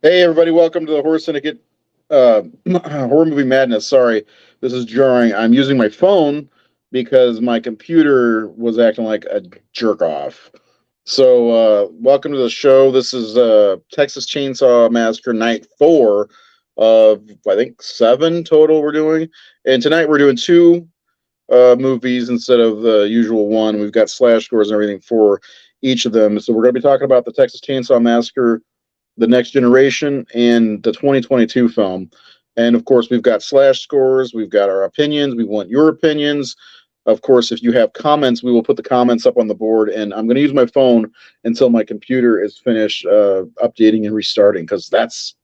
Hey, everybody, welcome to the Horror Syndicate Horror Movie Madness. Sorry, this is jarring. I'm using my phone because my computer was acting like a jerk off. Welcome to the show. This is Texas Chainsaw Massacre Night 4 of, I think, 7 total we're doing. And tonight we're doing two movies instead of the usual one. We've got slash scores and everything for each of them. So we're going to be talking about the Texas Chainsaw Massacre, the Next Generation, and the 2022 film. And of course, we've got slash scores, we've got our opinions, we want your opinions. Of course, if you have comments, we will put the comments up on the board. And I'm going to use my phone until my computer is finished updating and restarting, because that's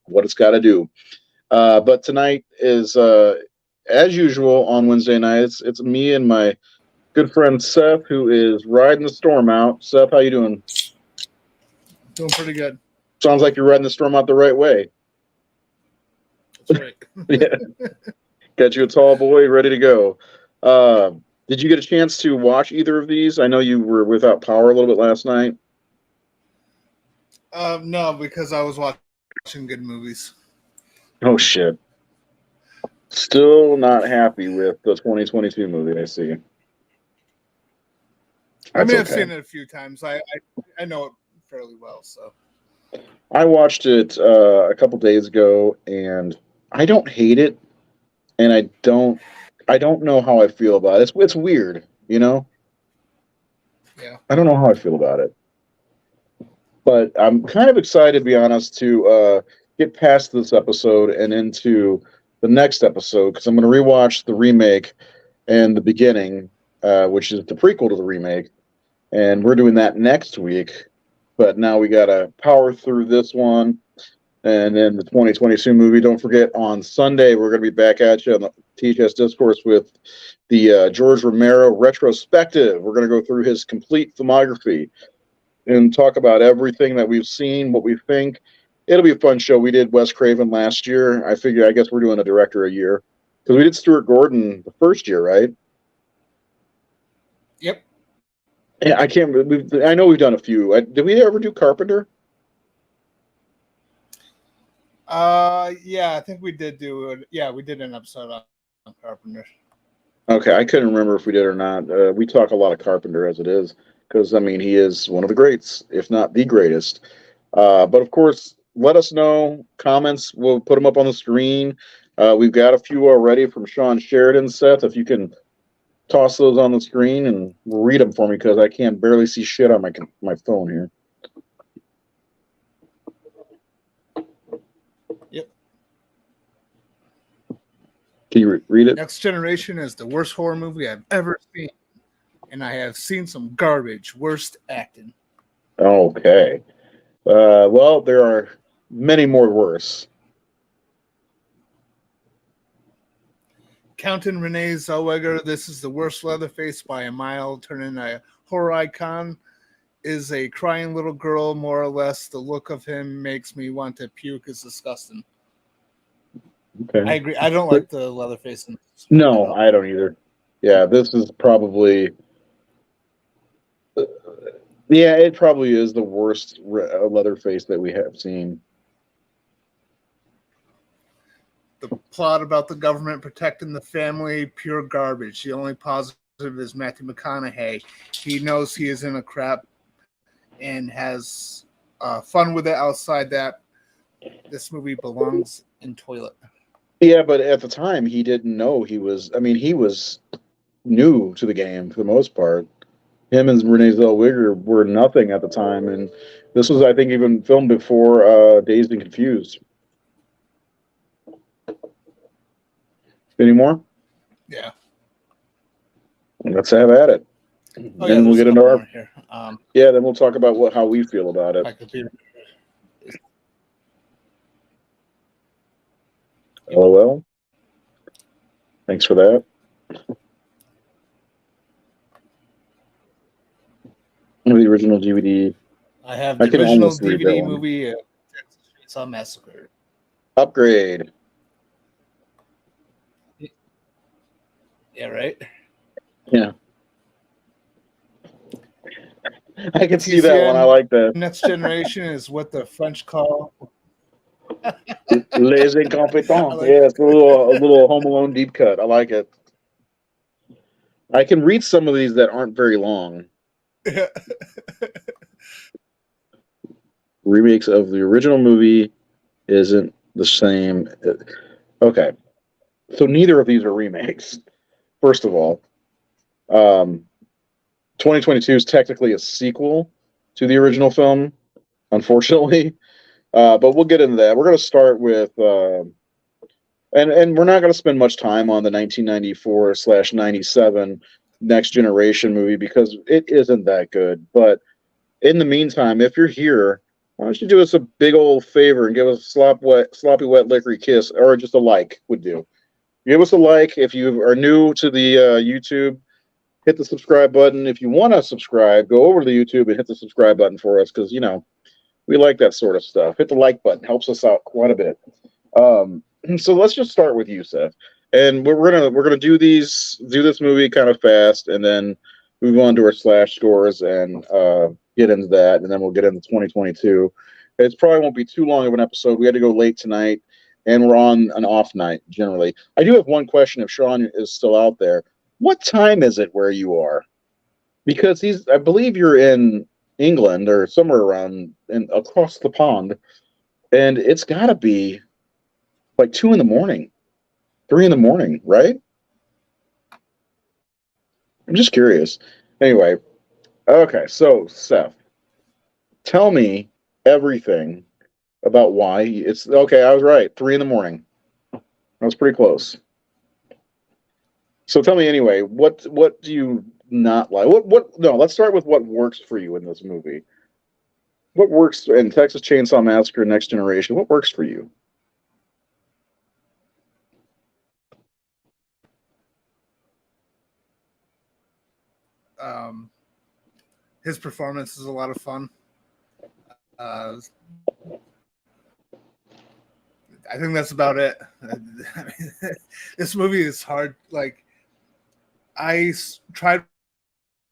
what it's got to do. But tonight is, as usual, on Wednesday nights. It's me and my good friend Seth, who is riding the storm out. Seth, how you doing? Doing pretty good. Sounds like you're riding the storm out the right way. That's right. Yeah. Got you a tall boy ready to go. Did you get a chance to watch either of these? I know you were without power a little bit last night. No, because I was watching good movies. Oh, shit. Still not happy with the 2022 movie, I see. I may have seen it a few times. I know it fairly well, so. I watched it a couple days ago, and I don't hate it, and I don't know how I feel about it. It's weird, you know? Yeah. I don't know how I feel about it. But I'm kind of excited, to be honest, to get past this episode and into the next episode, because I'm going to rewatch the remake and the beginning, which is the prequel to the remake, and we're doing that next week. But now we got to power through this one and then the 2022 movie. Don't forget, on Sunday, we're going to be back at you on the THS Discourse with the George Romero retrospective. We're going to go through his complete filmography and talk about everything that we've seen, what we think. It'll be a fun show. We did Wes Craven last year. I guess we're doing a director a year, because we did Stuart Gordon the first year, right? Yep. Yeah, I can't. I know we've done a few. Did we ever do Carpenter? Yeah, I think we did do it. Yeah, we did an episode on Carpenter. Okay, I couldn't remember if we did or not. We talk a lot of Carpenter as it is, because I mean, he is one of the greats, if not the greatest. But of course, let us know. Comments, we'll put them up on the screen. We've got a few already from Sean Sheridan. Seth, if you can toss those on the screen and read them for me, because I can't barely see shit on my phone here. Yep. Can you read it? Next Generation is the worst horror movie I've ever seen, and I have seen some garbage. Worst acting. Okay. Well, there are many more worse. Count Renee Zellweger, this is the worst Leatherface by a mile, turning a horror icon. Is a crying little girl, more or less. The look of him makes me want to puke. It's disgusting. Okay. I agree. I don't like the Leatherface. No, I don't either. Yeah, this is probably... Yeah, it probably is the worst Leatherface that we have seen. The plot about the government protecting the family, pure garbage. The only positive is Matthew McConaughey. He knows he is in a crap and has fun with it. Outside that, this movie belongs in toilet. Yeah, but at the time, he didn't know he was... I mean, he was new to the game for the most part. Him and Renee Zellweger were nothing at the time, and this was, I think, even filmed before Dazed and Confused. Any more? Yeah. Let's have at it. Oh, then we'll get into our... here. Then we'll talk about how we feel about it. My computer. LOL. Thanks for that. The original DVD. I have the original DVD movie, Texas Chainsaw Massacre. Upgrade. Yeah, right? Yeah. I can see that one. I like that. Next Generation is what the French call Les I Incompetents. like Yeah, it's a little Home Alone deep cut. I like it. I can read some of these that aren't very long. it. Remakes of the original movie isn't the same. Okay, so neither of these are remakes. First of all, um, 2022 is technically a sequel to the original film, unfortunately. But we'll get into that. We're going to start with, and we're not going to spend much time on the 1994/97 Next Generation movie because it isn't that good. But in the meantime, if you're here, why don't you do us a big old favor and give us a sloppy wet lickery kiss, or just a like would do. Give us a like if you are new to the YouTube. Hit the subscribe button. If you want to subscribe, go over to the YouTube and hit the subscribe button for us because we like that sort of stuff. Hit the like button; helps us out quite a bit. So let's just start with you, Seth, and we're gonna do this movie kind of fast, and then move on to our slash scores and get into that, and then we'll get into 2022. It probably won't be too long of an episode. We had to go late tonight, and we're on an off night generally. I do have one question if Sean is still out there. What time is it where you are? Because I believe you're in England or somewhere around and across the pond, and it's got to be like 2 in the morning, 3 in the morning, right? I'm just curious. Anyway, okay, so Seth, tell me everything about why it's okay. I was right, 3 in the morning. I was pretty close. So tell me anyway, what do you not like? What? No, let's start with what works for you in this movie. What works in Texas Chainsaw Massacre: Next Generation? What works for you? um, his performance is a lot of fun. Uh, I think that's about it. This movie is hard. Like tried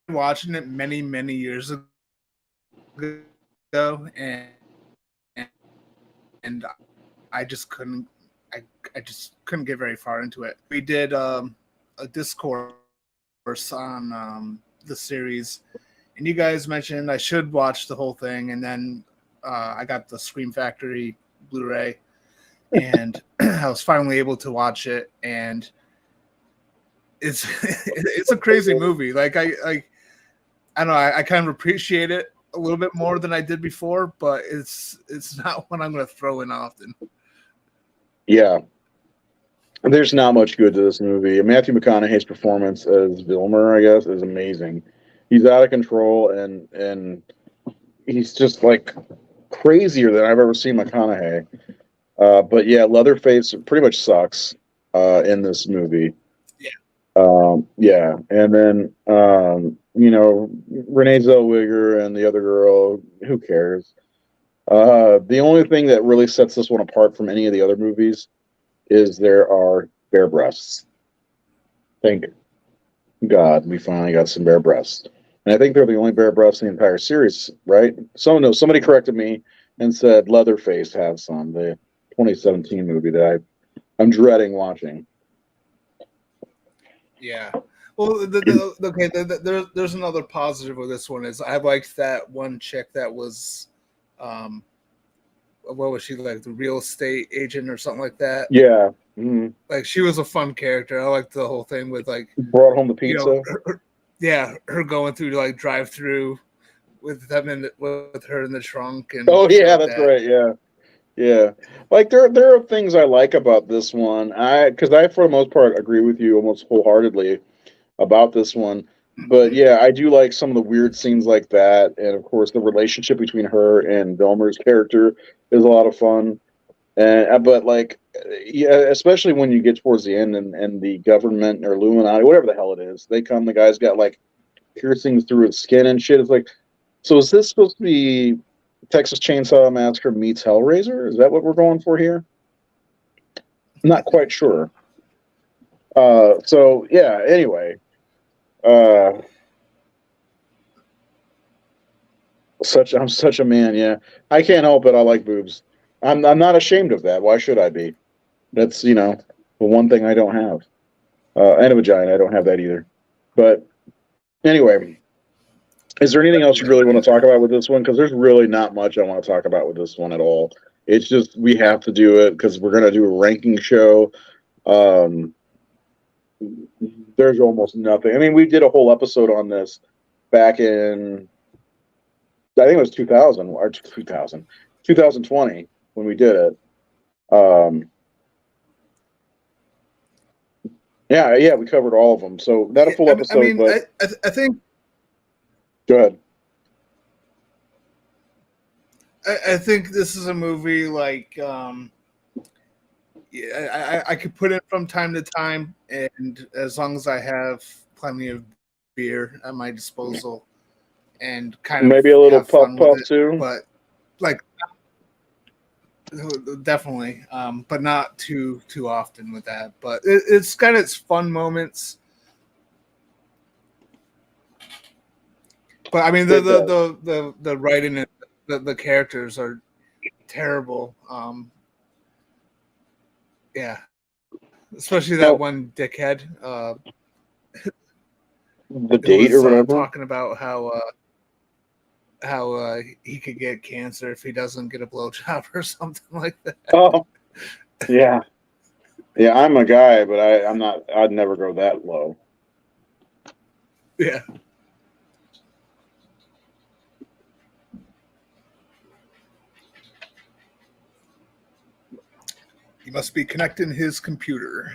watching it many, many years ago, and I just couldn't. I just couldn't get very far into it. We did a discourse on the series, and you guys mentioned I should watch the whole thing, and then I got the Scream Factory Blu-ray, and I was finally able to watch it, and it's it's a crazy movie. Like I don't know, I kind of appreciate it a little bit more than I did before, but it's not one I'm going to throw in often. Yeah, there's not much good to this movie. Matthew McConaughey's performance as Vilmer, I guess, is amazing. He's out of control and he's just like crazier than I've ever seen McConaughey. But yeah, Leatherface pretty much sucks in this movie. Yeah. Yeah, and then Renee Zellweger and the other girl. Who cares? The only thing that really sets this one apart from any of the other movies is there are bare breasts. Thank God we finally got some bare breasts. And I think they're the only bare breasts in the entire series, right? Somebody corrected me and said Leatherface has some, the 2017 movie that I'm dreading watching. Yeah. Well, there's another positive with this one is I liked that one chick that was, what was she like, the real estate agent or something like that? Yeah. Mm-hmm. Like she was a fun character. I liked the whole thing with like Brought home the pizza. Her going through like drive through with with her in the trunk and oh yeah, like that's that. right. Yeah. Yeah, like there are things I like about this one. Because I for the most part agree with you almost wholeheartedly about this one. But yeah, I do like some of the weird scenes like that, and of course the relationship between her and Vilmer's character is a lot of fun. And but like, yeah, especially when you get towards the end and the government or Illuminati, whatever the hell it is, they come. The guy's got like piercings through his skin and shit. It's like, so is this supposed to be Texas Chainsaw Massacre meets Hellraiser? Is that what we're going for here? Not quite sure. So yeah. Anyway, uh, I'm such a man. Yeah, I can't help it. I like boobs. I'm not ashamed of that. Why should I be? That's the one thing I don't have. And a vagina. I don't have that either. But anyway, is there anything else you really want to talk about with this one? Because there's really not much I want to talk about with this one at all. It's just we have to do it because we're gonna do a ranking show. Um, there's almost nothing. I mean, we did a whole episode on this back in I think it was 2000 or 2020 when we did it. Yeah, we covered all of them. So not a full episode, I mean, but I think go ahead. I think this is a movie like yeah, I could put it from time to time, and as long as I have plenty of beer at my disposal and kind of Maybe a little have puff fun with puff it, too. but like definitely, but not too often with that. But it's got its fun moments. But I mean, the writing and the characters are terrible. Yeah, especially that one dickhead. The date or whatever. Talking about how he could get cancer if he doesn't get a blowjob or something like that. Oh, yeah. Yeah, I'm a guy, but I'm not. I'd never go that low. Yeah. He must be connecting his computer.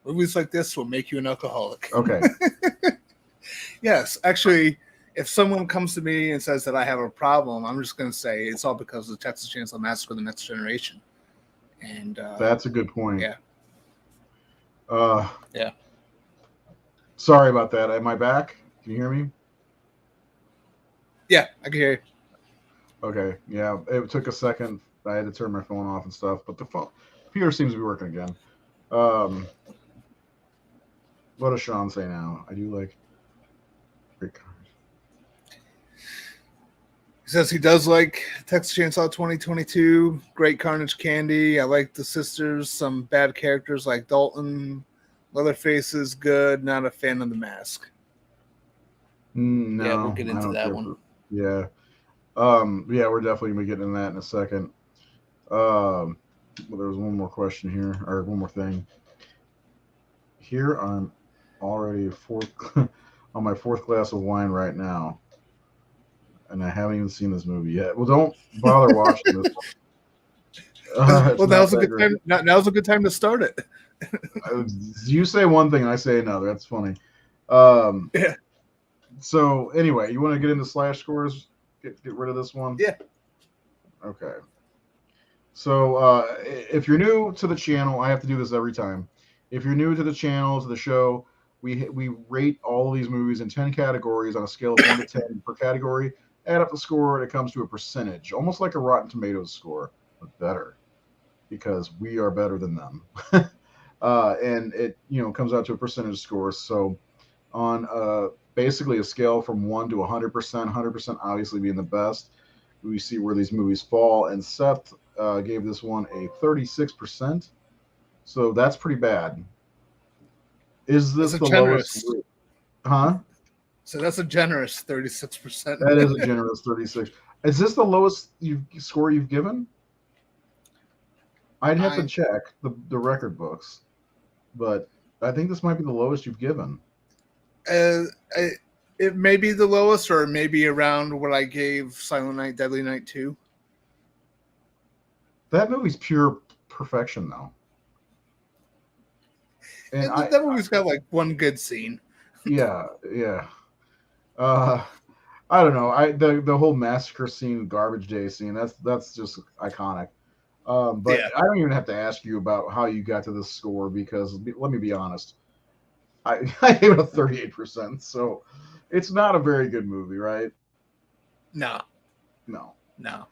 Movies like this will make you an alcoholic. Okay. Yes, actually, if someone comes to me and says that I have a problem, I'm just going to say it's all because of the Texas Chainsaw Massacre: The Next Generation. And that's a good point. Yeah. Yeah. Sorry about that. Am I back? Can you hear me? Yeah, I can hear you. Okay. Yeah, it took a second. I had to turn my phone off and stuff, but the computer seems to be working again. What does Sean say now? I do like great cars. He says he does like Texas Chainsaw 2022, Great Carnage Candy. I like the sisters, some bad characters like Dalton. Leatherface is good. Not a fan of the mask. No, yeah, we'll get into that one. Yeah. Yeah, we're definitely gonna be getting into that in a second. Well, there was one more question here, or one more thing. Here I'm already on my fourth glass of wine right now, and I haven't even seen this movie yet. Well, don't bother watching this. Well, now's a good time. Now's a good time to start it. You say one thing, and I say another. That's funny. Yeah. So anyway, you want to get into slash scores? Get rid of this one? Yeah. Okay. So if you're new to the channel, I have to do this every time. If you're new to the channel, to the show, we rate all of these movies in 10 categories on a scale of 1 to 10 per category. Add up the score, and it comes to a percentage, almost like a Rotten Tomatoes score, but better, because we are better than them. And it comes out to a percentage score. So on basically a scale from 1 to 100%, 100% obviously being the best, we see where these movies fall. And Seth gave this one a 36%. So that's pretty bad. Is this the lowest? Huh? So that's a generous 36%. That is a generous 36. Is this the lowest score you've given? I'd have to check the record books, but I think this might be the lowest you've given. It may be the lowest, or maybe around what I gave Silent Night, Deadly Night 2. That movie's pure perfection, though. And that movie's got like one good scene. Yeah. I don't know. The whole massacre scene, garbage day scene, that's just iconic. But Yeah. I don't even have to ask you about how you got to this score because let me be honest. I gave it a 38%, so it's not a very good movie, right? No, No. no.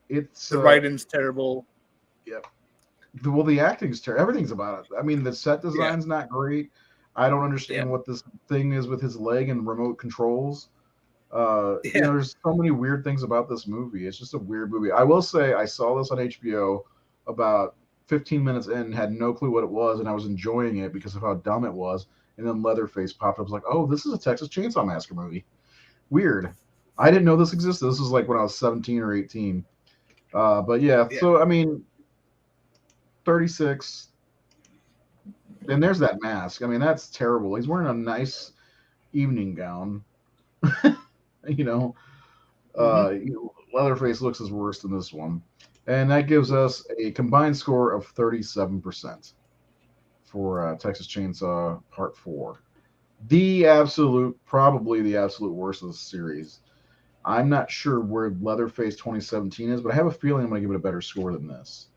It's The writing's terrible. yep. Well, the acting's terrible. Everything's about it. I mean, the set Yeah. design's not great. I don't understand Yeah. what this thing is with his leg and remote controls. Yeah. There's so many weird things about this movie. It's just a weird movie. I will say I saw this on HBO about 15 minutes in, had no clue what it was, and I was enjoying it because of how dumb it was. And then Leatherface popped up. I was like, oh, this is a Texas Chainsaw Massacre movie. Weird. I didn't know this existed. This was like when I was 17 or 18. But yeah, Yeah. so I mean, 36. And there's that mask. I mean, that's terrible. He's wearing a nice evening gown. you know, Mm-hmm. Leatherface looks his worst in this one. And that gives us a combined score of 37% for Texas Chainsaw Part 4. Probably the absolute worst of the series. I'm not sure where Leatherface 2017 is, but I have a feeling I'm going to give it a better score than this.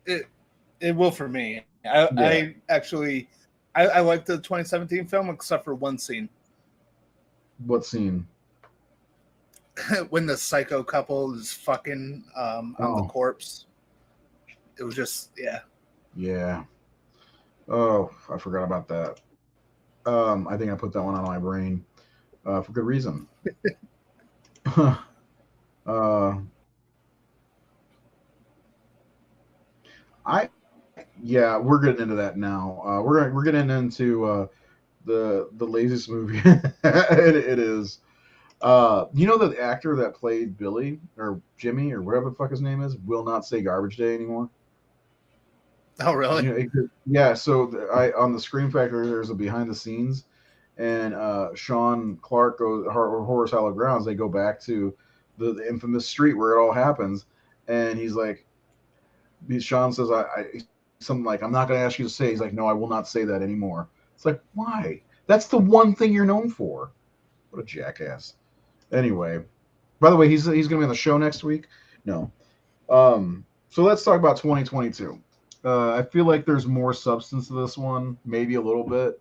It will for me. I actually I like the 2017 film except for one scene What scene? when the psycho couple is fucking on the Oh, corpse. It was just yeah. Oh, I forgot about that. I think I put that one on my brain for good reason. uh, I yeah, we're getting into that now. We're getting into the laziest movie. It is. You know the actor that played Billy or Jimmy or whatever the fuck his name is will not say Garbage Day anymore. Oh really? Yeah. So I on the Scream Factory there's a behind the scenes, and Sean Clark goes or Horace Hollow Grounds. They go back to the infamous street where it all happens, and he's like, Sean says, I something like, I'm not going to ask you to say. He's like, no, I will not say that anymore. It's like, why? That's the one thing you're known for. What a jackass. Anyway, by the way, he's going to be on the show next week. No. So let's talk about 2022. I feel like there's more substance to this one, maybe a little bit,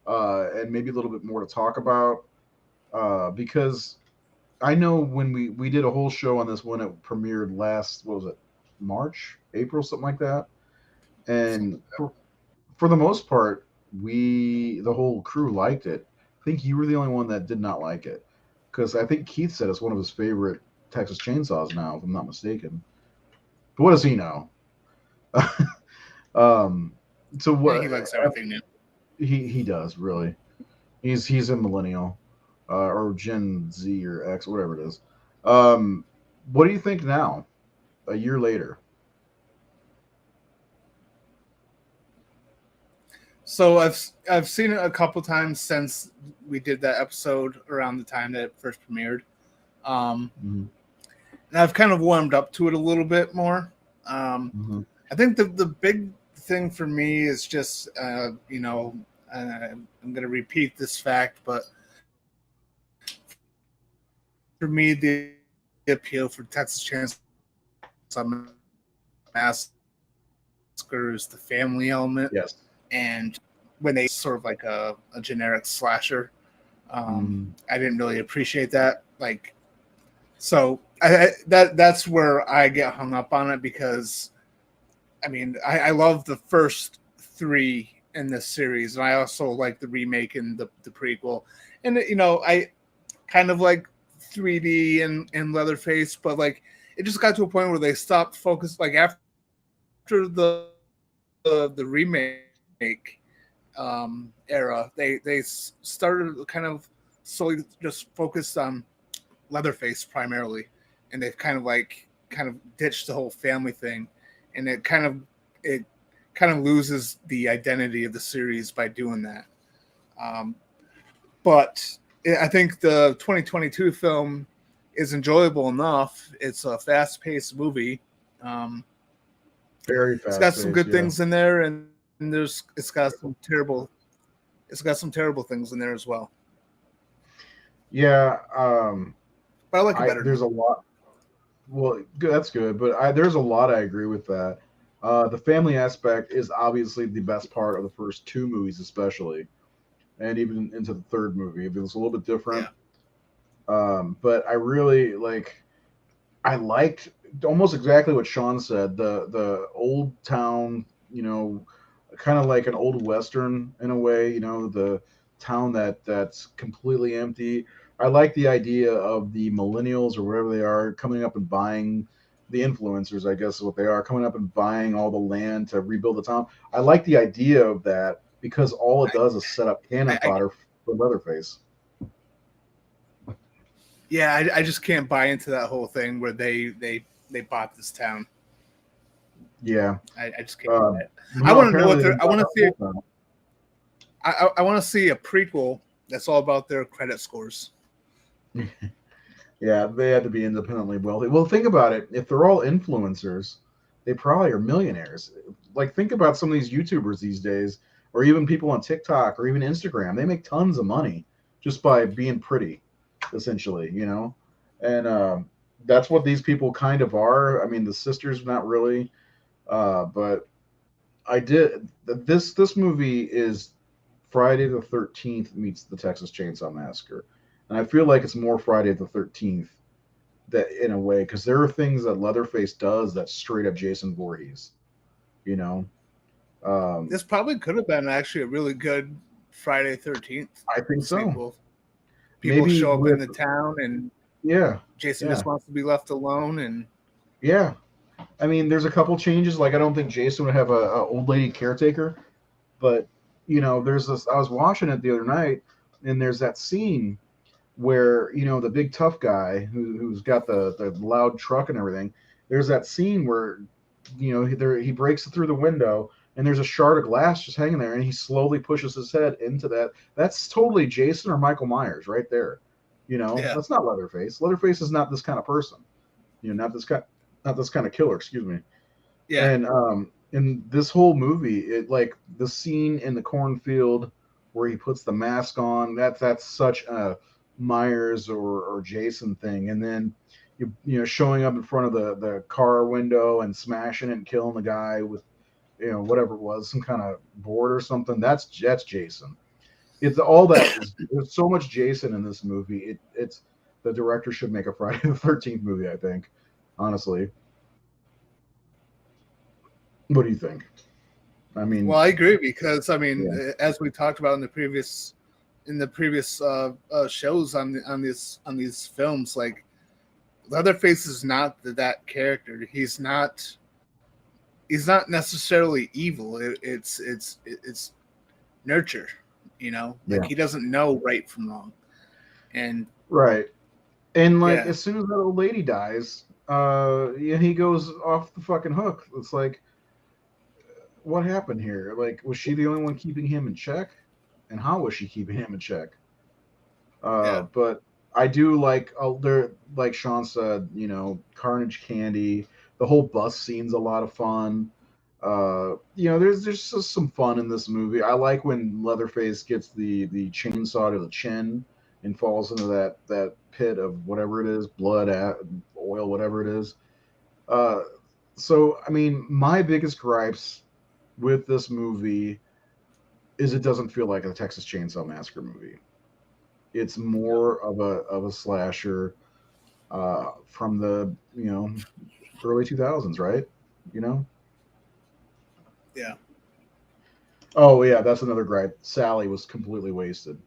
and maybe a little bit more to talk about. Because I know when we did a whole show on this when it premiered last, what was it, March, April, something like that. And for the most part, the whole crew liked it. I think you were the only one that did not like it, because I think Keith said it's one of his favorite Texas Chainsaws now, if I'm not mistaken. But what does he know? um, so Yeah, what he likes everything new. he does really. He's a millennial, or Gen Z or X, whatever it is. What do you think now, a year later? So I've seen it a couple times since we did that episode around the time that it first premiered. Mhm. And I've kind of warmed up to it a little bit more. Mhm. I think the big thing for me is just I'm going to repeat this fact, but for me the appeal for Texas Chainsaw Massacre is the family element, Yes. and when they sort of like a generic slasher, I didn't really appreciate that. Like, so that's where I get hung up on it because I mean, I love the first three in this series, and I also like the remake and the prequel. And I kind of like 3D and Leatherface, but like it just got to a point where they stopped focus. Like after the remake era, they started kind of slowly just focused on Leatherface primarily, and they've kind of ditched the whole family thing, and it kind of loses the identity of the series by doing that. Um, but I think the 2022 film is enjoyable enough. It's a fast-paced movie. Um, Very it's got fast some paced, good yeah. things in there, and it's got some terrible things in there as well. Yeah, But I like it I better there's now. a lot. Well, good, that's good, but there's a lot I agree with that. The family aspect is obviously the best part of the first two movies, especially, and even into the third movie. It was a little bit different, Yeah. but I really like. I liked almost exactly what Sean said. The old town, kind of like an old western in a way. The town that's completely empty. I like the idea of the millennials or whatever they are coming up and buying the influencers. I guess is what they are coming up and buying all the land to rebuild the town. I like the idea of that because all it does is set up cannon I fodder for Leatherface. yeah, I just can't buy into that whole thing where they bought this town. Yeah. I just can't do that. I No, want to know what apparently they they're. didn't buy the whole town. I want to see a prequel that's all about their credit scores. Yeah, they had to be independently wealthy. Well, think about it. If they're all influencers, they probably are millionaires. Like, think about some of these YouTubers these days, or even people on TikTok or even Instagram. They make tons of money just by being pretty, essentially. And that's what these people kind of are. I mean, the sisters, not really. But I did. This movie is Friday the 13th meets the Texas Chainsaw Massacre. And I feel like it's more Friday the 13th that in a way because there are things that Leatherface does that's straight up Jason Voorhees. You know, um, This probably could have been actually a really good Friday 13th I think so. sequel. People Maybe show up in with the town and yeah, Jason yeah, just wants to be left alone. And yeah. I mean, there's a couple changes. Like I don't think Jason would have a old lady caretaker, but there's this. I was watching it the other night, and there's that scene where the big tough guy who's got the loud truck and everything. There's that scene where he breaks through the window and there's a shard of glass just hanging there and he slowly pushes his head into that. That's totally Jason or Michael Myers right there. yeah, That's not Leatherface. Leatherface is not this kind of person. Not this kind of killer. Excuse me. yeah, And in this whole movie, it like the scene in the cornfield where he puts the mask on. That's such a Myers or Jason thing. And then showing up in front of the car window and smashing it and killing the guy with whatever it was, some kind of board or something. That's Jason. It's all that is. There's so much Jason in this movie. It's the director should make a Friday the 13th movie. I think, honestly. What do you think? I mean, well, I agree because I mean, yeah, as we talked about in the previous shows on these films, like Leatherface is not that character. He's not necessarily evil. It's nurture. Like yeah, he doesn't know right from wrong, and right. And like yeah, as soon as that old lady dies, yeah, he goes off the fucking hook. It's like, what happened here? Like, was she the only one keeping him in check? And how was she keeping him in check? yeah, But I do like there, like Sean said, Carnage Candy. The whole bus scene's a lot of fun. There's just some fun in this movie. I like when Leatherface gets the chainsaw to the chin and falls into that pit of whatever it is, blood, oil, whatever it is. Uh, so I mean, my biggest gripes with this movie is it doesn't feel like a Texas Chainsaw Massacre movie. It's more of a slasher from the early 2000s, right? You know. yeah. Oh yeah, that's another gripe. Sally was completely wasted.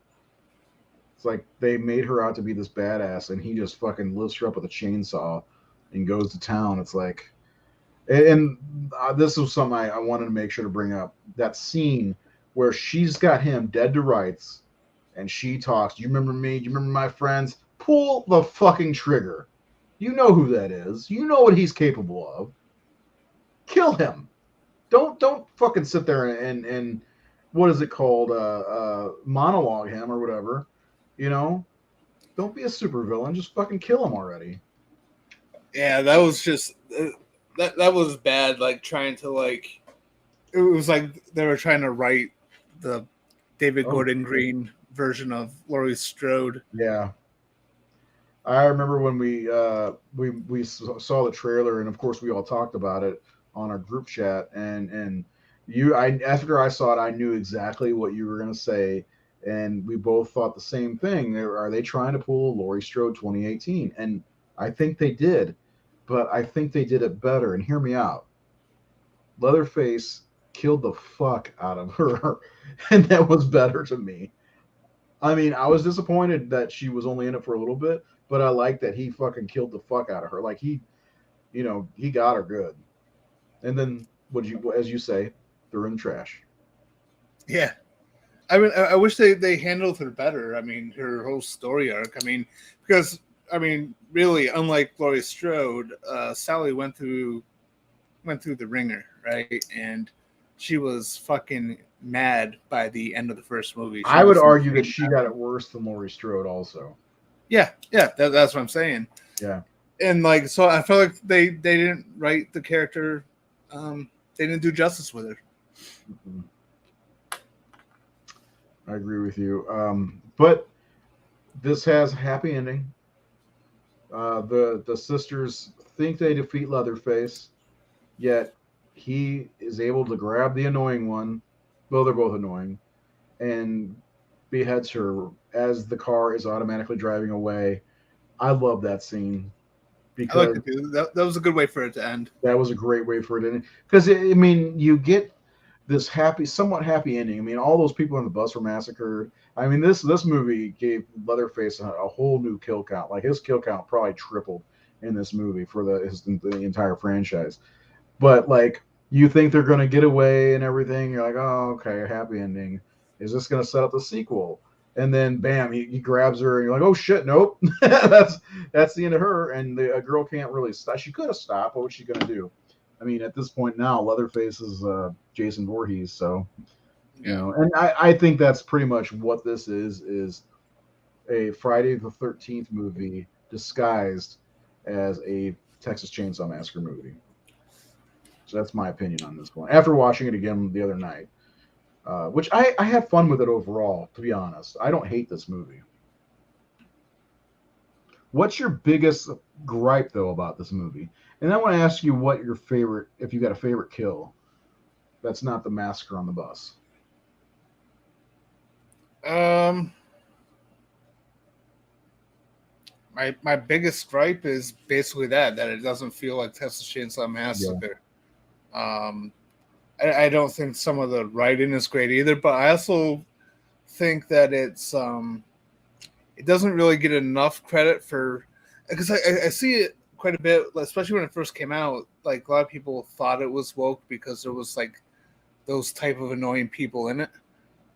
It's like they made her out to be this badass, and he just fucking lifts her up with a chainsaw and goes to town. It's like, and this was something I wanted to make sure to bring up. That scene where she's got him dead to rights, and she talks. Do you remember me? Do you remember my friends? Pull the fucking trigger. You know who that is. You know what he's capable of. Kill him. Don't fucking sit there and what is it called? Monologue him or whatever. You know. Don't be a supervillain. Just fucking kill him already. Yeah, that was just that was bad. Like trying to like it was like they were trying to write the David Oh Gordon Green version of Laurie Strode. yeah. I remember when we saw the trailer, and of course we all talked about it on our group chat. And you, I after I saw it, I knew exactly what you were gonna say, and we both thought the same thing. Are they trying to pull Laurie Strode 2018? And I think they did, but I think they did it better. And hear me out. Leatherface killed the fuck out of her, and that was better to me. I mean, I was disappointed that she was only in it for a little bit, but I like that he fucking killed the fuck out of her. Like he got her good. And then as you say, threw in the trash. Yeah. I mean, I wish they handled her better. I mean, her whole story arc. I mean, because I mean, really, unlike Laurie Strode, Sally went through the ringer, right? And she was fucking mad by the end of the first movie. She I would was argue that insane. she got it worse than Laurie Strode also. Yeah, that's what I'm saying. Yeah. And like, so I felt like they didn't write the character. They didn't do justice with her. Mhm. I agree with you. But this has a happy ending. The sisters think they defeat Leatherface, yet he is able to grab the annoying one. Well, they're both annoying, and beheads her as the car is automatically driving away. I love that scene I like because it too. That was a good way for it to end. that was a great way for it to end. Because I mean, you get this somewhat happy ending. I mean, all those people on the bus were massacred. I mean, this movie gave Leatherface a whole new kill count. Like his kill count probably tripled in this movie for the entire franchise. But like, you think they're gonna get away and everything. You're like, oh, okay, a happy ending. Is this gonna set up the sequel? And then, bam, he grabs her, and you're like, oh shit, nope. that's the end of her. And a girl can't really stop. She could have stopped. What was she gonna do? I mean, at this point now, Leatherface is Jason Voorhees, so and I think that's pretty much what this is a Friday the 13th movie disguised as a Texas Chainsaw Massacre movie. So that's my opinion on this one. After watching it again the other night, which I had fun with it overall, to be honest. I don't hate this movie. What's your biggest gripe though about this movie? And I want to ask you what your favorite, if you got a favorite kill, that's not the massacre on the bus. My biggest gripe is basically that it doesn't feel like Texas Chainsaw Massacre. Yeah. I don't think some of the writing is great either, but I also think that it doesn't really get enough credit for, because I see it quite a bit, especially when it first came out. Like a lot of people thought it was woke because there was like those type of annoying people in it.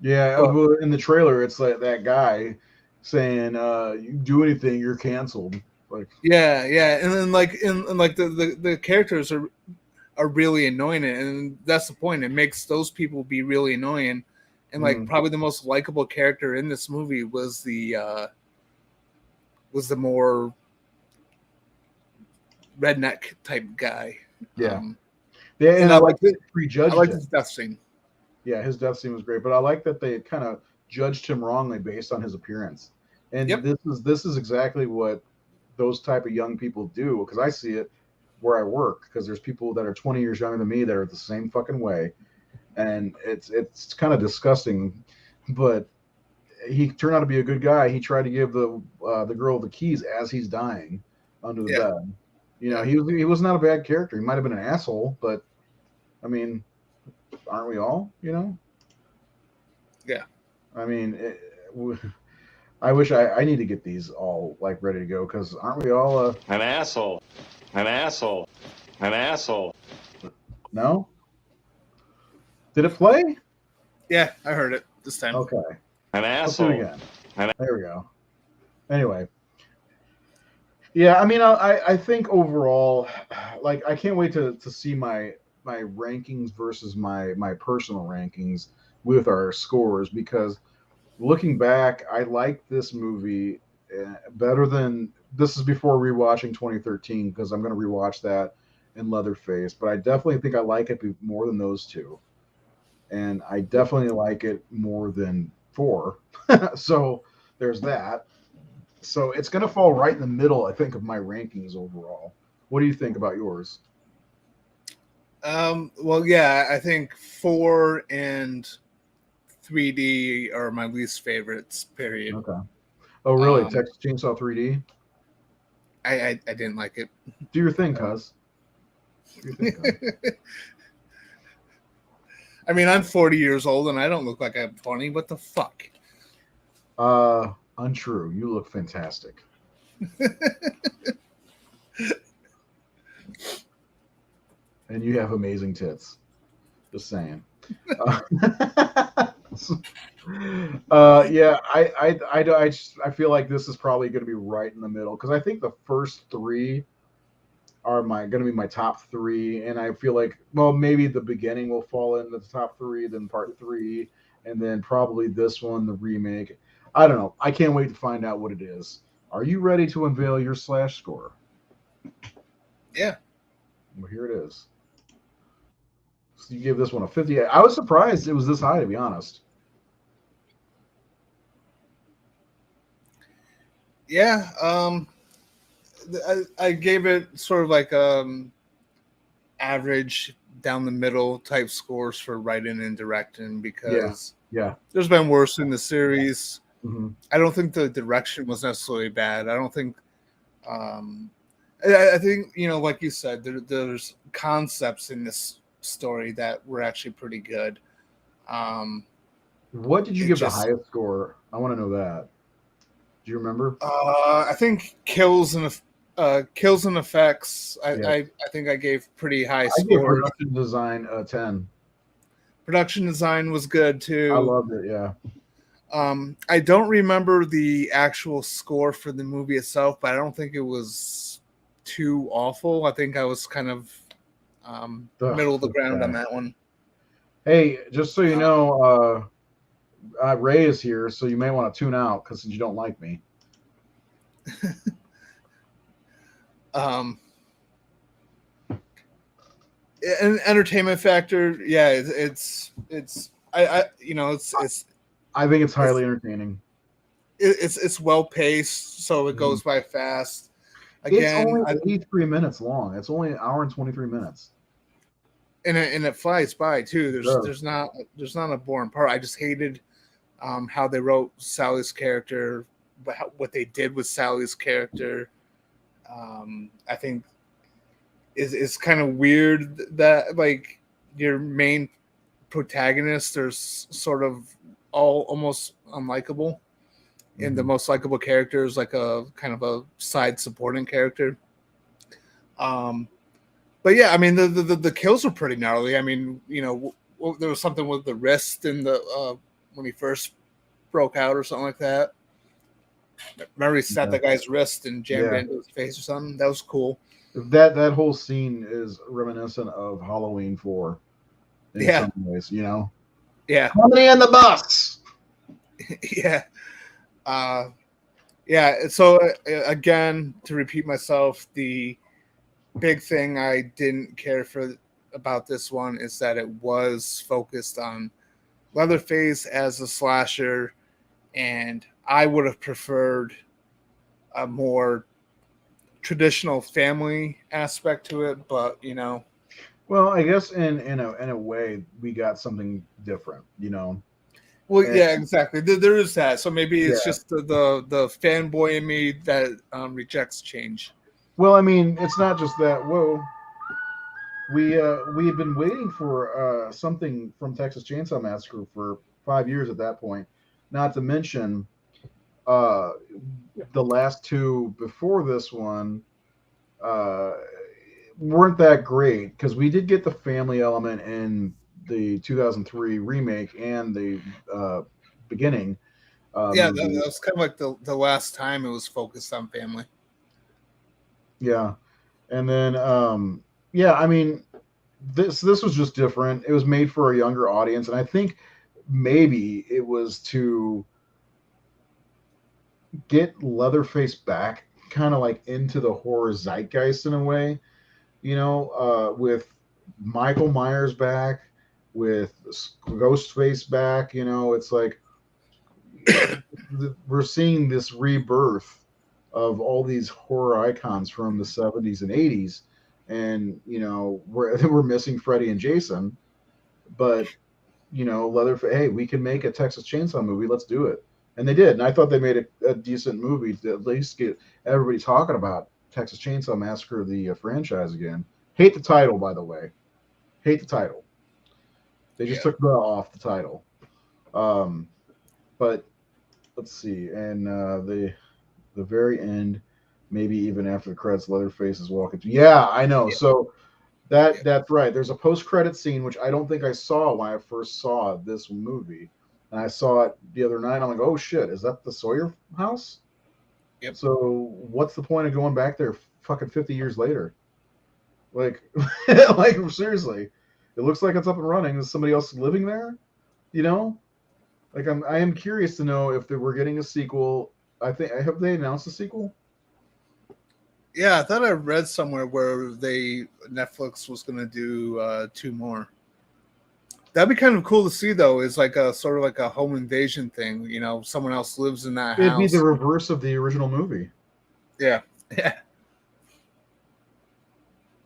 Yeah, well, in the trailer, it's like that guy saying, "You do anything, you're canceled." Like, yeah, and then like and like the characters are really annoying, and that's the point. It makes those people be really annoying, and like probably the most likable character in this movie was the more redneck type guy. Yeah, and I like it. Prejudged. I like his death scene. Yeah, his death scene was great, but I like that they kind of judged him wrongly based on his appearance. And this is exactly what those type of young people do, because I see it where I work, because there's people that are 20 years younger than me that are the same fucking way, and it's kind of disgusting. But he turned out to be a good guy. He tried to give the girl the keys as he's dying under the bed. You know, he was not a bad character. He might have been an asshole, but I mean, aren't we all? You know? Yeah. I mean, I wish I need to get these all like ready to go, because aren't we all an asshole? An asshole. An asshole. No? Did it play? Yeah, I heard it this time. Okay. An asshole. Let's do it again. There we go. Anyway. Yeah, I mean, I think overall, like, I can't wait to see my rankings versus my personal rankings with our scores, because looking back, I like this movie better than, this is before rewatching 2013, because I'm going to rewatch that in Leatherface, but I definitely think I like it more than those two, and I definitely like it more than 4. So there's that. So it's going to fall right in the middle, I think, of my rankings overall. What do you think about yours? Well, yeah, I think 4 and 3D are my least favorites. Period. Okay. Oh, really? Um, Texas Chainsaw 3D? I didn't like it. Do your thing, cuz. Do your thing, cuz. I mean, I'm 40 years old and I don't look like I'm 20. What the fuck? Untrue. You look fantastic. And you have amazing tits. Just saying. Yeah, I feel like this is probably going to be right in the middle because I think the first three are going to be my top three, and I feel like maybe the beginning will fall into the top three, then part three, and then probably this one, the remake. I don't know. I can't wait to find out what it is. Are you ready to unveil your slash score? Yeah. Well, here it is. So you give this one a 58. I was surprised it was this high, to be honest. Yeah. I gave it sort of like average down the middle type scores for writing and directing because Yeah. there's been worse in the series. Mm-hmm. I don't think the direction was necessarily bad. I don't think. I think like you said, there's concepts in this story that were actually pretty good. What did you give the highest score? I want to know that. Do you remember? I think kills and effects. I think I gave pretty high I gave scores. production design a 10. Production design was good too. I loved it. Yeah. I don't remember the actual score for the movie itself, but I don't think it was too awful. I think I was kind of middle of the ground on that one. Hey, just so you know, Ray is here, so you may want to tune out because you don't like me. An entertainment factor, yeah, it's I think it's highly entertaining. It's well paced, so it goes by fast. Again, it's only 83 minutes long. It's only an hour and 23 minutes. And it flies by too. There's not a boring part. I just hated how they wrote Sally's character, what they did with Sally's character. I think is kind of weird that like your main protagonist are sort of all almost unlikable. And the most likable character is like a kind of a side supporting character. But yeah, I mean the kills were pretty gnarly. I mean, there was something with the wrist in the when he first broke out or something like that. Remember he snapped that guy's wrist and jammed it into his face or something. That was cool. That whole scene is reminiscent of Halloween 4 in some ways, Yeah. Comedy in the bus. Yeah. So again, to repeat myself, the big thing I didn't care for about this one is that it was focused on Leatherface as a slasher, and I would have preferred a more traditional family aspect to it, but Well, I guess in a way we got something different, Well, yeah, exactly. There is that. So maybe it's just the fanboy in me that rejects change. Well, I mean, it's not just that. Whoa, we had been waiting for something from Texas Chainsaw Massacre for 5 years at that point. Not to mention the last two before this one weren't that great because we did get the family element in the 2003 remake and the beginning. That was kind of like the last time it was focused on family. Yeah, and then I mean, this was just different. It was made for a younger audience, and I think maybe it was to get Leatherface back, kind of like into the horror zeitgeist in a way, with Michael Myers back, with Ghostface back. It's like we're seeing this rebirth of all these horror icons from the 70s and 80s, and we're missing Freddy and Jason, but hey, we can make a Texas Chainsaw movie. Let's do it. And they did. And I thought they made a decent movie to at least get everybody talking about Texas Chainsaw Massacre, the franchise again. Hate the title, by the way. Hate the title. They just took the off the title. But let's see. And the very end, maybe even after the credits, Leatherface is walking through. Yeah, I know. Yeah. So that's right. There's a post-credit scene which I don't think I saw when I first saw this movie, and I saw it the other night. I'm like, oh shit, is that the Sawyer house? Yep. So what's the point of going back there fucking 50 years later? Like, like seriously, it looks like it's up and running. Is somebody else living there? Like I am curious to know if we're getting a sequel. Have they announced a sequel? Yeah, I thought I read somewhere where Netflix was going to do 2 more. That'd be kind of cool to see, though. Is like a sort of like a home invasion thing. Someone else lives in that house. It'd be the reverse of the original movie. Yeah.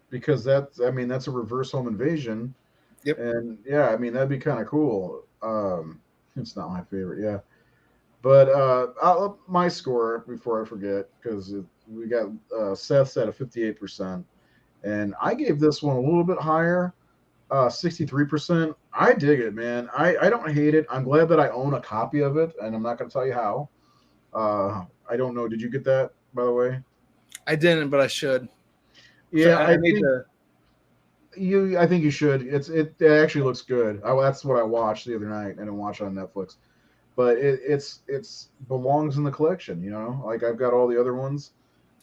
Because that's a reverse home invasion. Yep. And yeah, that'd be kind of cool. It's not my favorite, yeah. But my score before I forget, because we got Seth's at a 58%, and I gave this one a little bit higher, 63%. I dig it, man. I don't hate it. I'm glad that I own a copy of it, and I'm not going to tell you how. I don't know. Did you get that, by the way? I didn't, but I should. Yeah, so I need to. I think you should. It actually looks good. That's what I watched the other night. I didn't watch it on Netflix, but it's belongs in the collection. Like I've got all the other ones.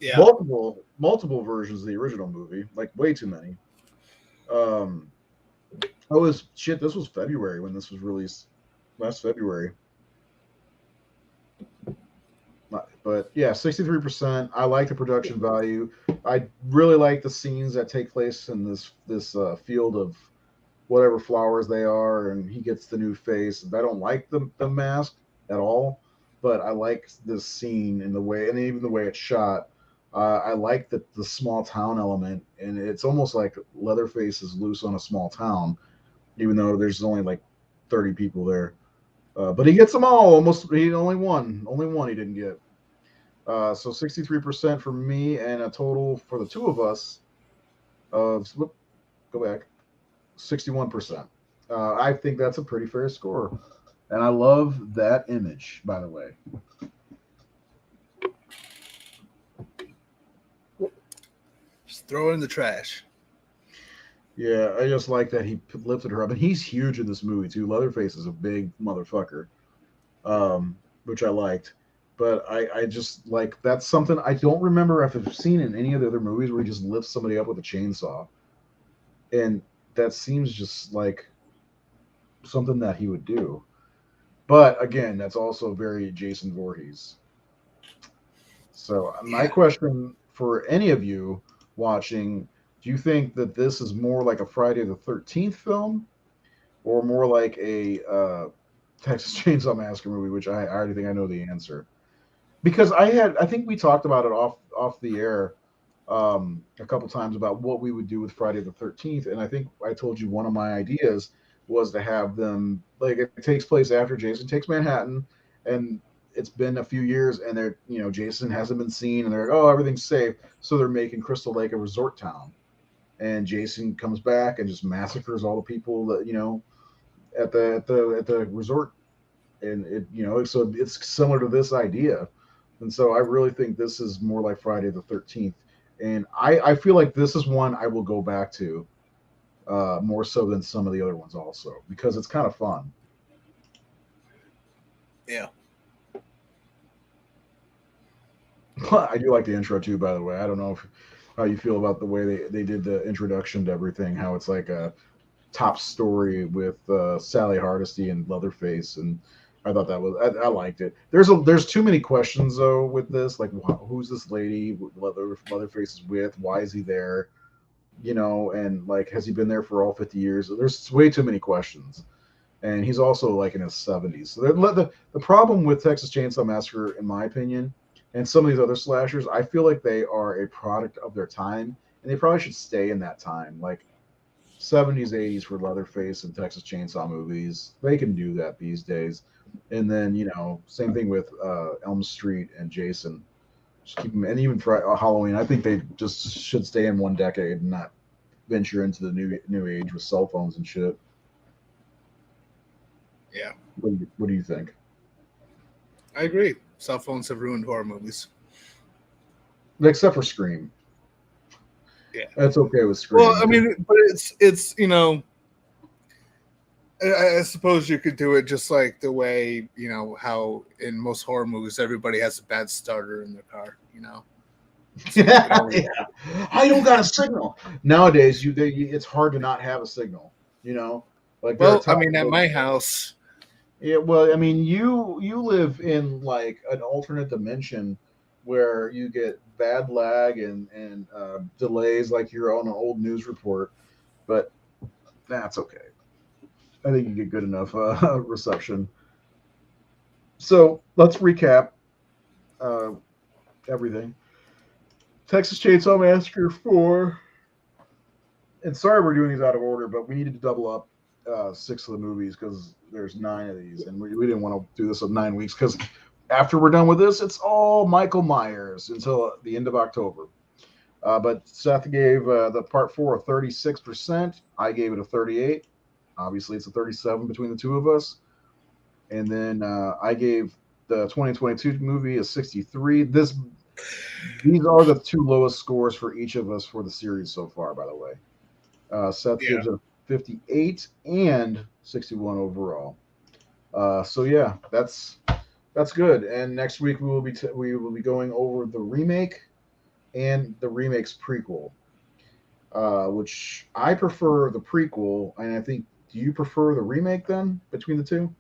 Yeah. Multiple versions of the original movie, like way too many. This was February when this was released, last February. But yeah, 63%. I like the production value. I really like the scenes that take place in this field of whatever flowers they are, and he gets the new face. I don't like the mask at all, but I like this scene and even the way it's shot. I like the small town element, and it's almost like Leatherface is loose on a small town, even though there's only like 30 people there. But he gets them all. Almost, he only one he didn't get. So 63% for me, and a total for the two of us of 61%. I think that's a pretty fair score, and I love that image, by the way. Just throw it in the trash. Yeah, I just like that he lifted her up, and he's huge in this movie too. Leatherface is a big motherfucker, which I liked. But I just like, that's something I don't remember if I've seen in any of the other movies where he just lifts somebody up with a chainsaw. And that seems just like something that he would do. But again, that's also very Jason Voorhees. So my question for any of you watching, do you think that this is more like a Friday the 13th film or more like a Texas Chainsaw Massacre movie, which I already think I know the answer? Because I think we talked about it off the air a couple times about what we would do with Friday the 13th, and I think I told you one of my ideas was to have them, like, it takes place after Jason takes Manhattan, and it's been a few years, and Jason hasn't been seen, and they're like, oh, everything's safe, so they're making Crystal Lake a resort town, and Jason comes back and just massacres all the people that at the resort, and so it's similar to this idea. And so I really think this is more like Friday the 13th. And I feel like this is one I will go back to more so than some of the other ones also, because it's kind of fun. Yeah. I do like the intro too, by the way. I don't know how you feel about the way they did the introduction to everything, how it's like a top story with Sally Hardesty and Leatherface, and I thought that was I liked it. There's too many questions though with this, like who's this lady Leatherface is with? Why is he there? And like, has he been there for all 50 years? There's way too many questions, and he's also like in his 70s. So the problem with Texas Chainsaw Massacre, in my opinion, and some of these other slashers, I feel like they are a product of their time, and they probably should stay in that time. Like 70s, 80s for Leatherface and Texas Chainsaw movies. They can do that these days. And then, same thing with Elm Street and Jason. Just keep them, and even for Halloween, I think they just should stay in one decade and not venture into the new age with cell phones and shit. Yeah, What do you think? I agree. Cell phones have ruined horror movies. Except for Scream. Yeah, That's okay with Scream. well, I mean, but it's I suppose you could do it just like the way, how in most horror movies everybody has a bad starter in their car, Yeah. I don't got a signal. Nowadays, it's hard to not have a signal, Like there are Well, I mean, times at where- my house, Yeah, well, I mean, you live in like an alternate dimension where you get bad lag and delays, like you're on an old news report, but that's okay. I think you get good enough reception. So let's recap everything. Texas Chainsaw Massacre 4. And sorry we're doing these out of order, but we needed to double up 6 of the movies because there's 9 of these, and we didn't want to do this in 9 weeks because after we're done with this, it's all Michael Myers until the end of October. But Seth gave the part 4 a 36%. I gave it a 38. Obviously, it's a 37 between the two of us. And then I gave the 2022 movie a 63. These are the 2 lowest scores for each of us for the series so far, by the way. Seth gives it a 58 and 61 overall. So yeah, that's good. And next week we will be going over the remake and the remake's prequel, which I prefer the prequel, and I think, do you prefer the remake then between the two?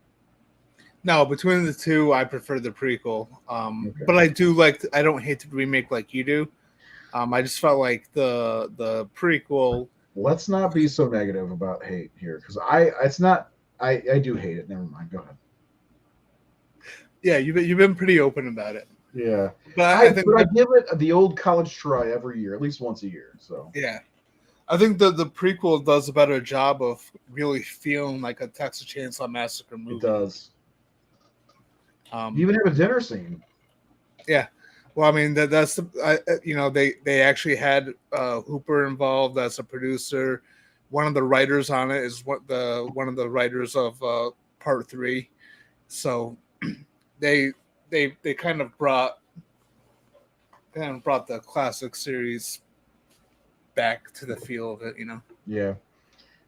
no, between the two, I prefer the prequel. Okay. But I don't hate the remake like you do. I just felt like the prequel. Let's not be so negative about hate here, because I do hate it. Never mind. Go ahead. Yeah, you've been pretty open about it. Yeah, But I think I give it the old college try every year, at least once a year. So yeah, I think the prequel does a better job of really feeling like a Texas Chainsaw Massacre movie. it does. You even have a dinner scene. Yeah. Well, I mean that's they actually had Hooper involved as a producer. One of the writers on it is one of the writers of Part 3. So they kind of brought the classic series back to the feel of it, Yeah,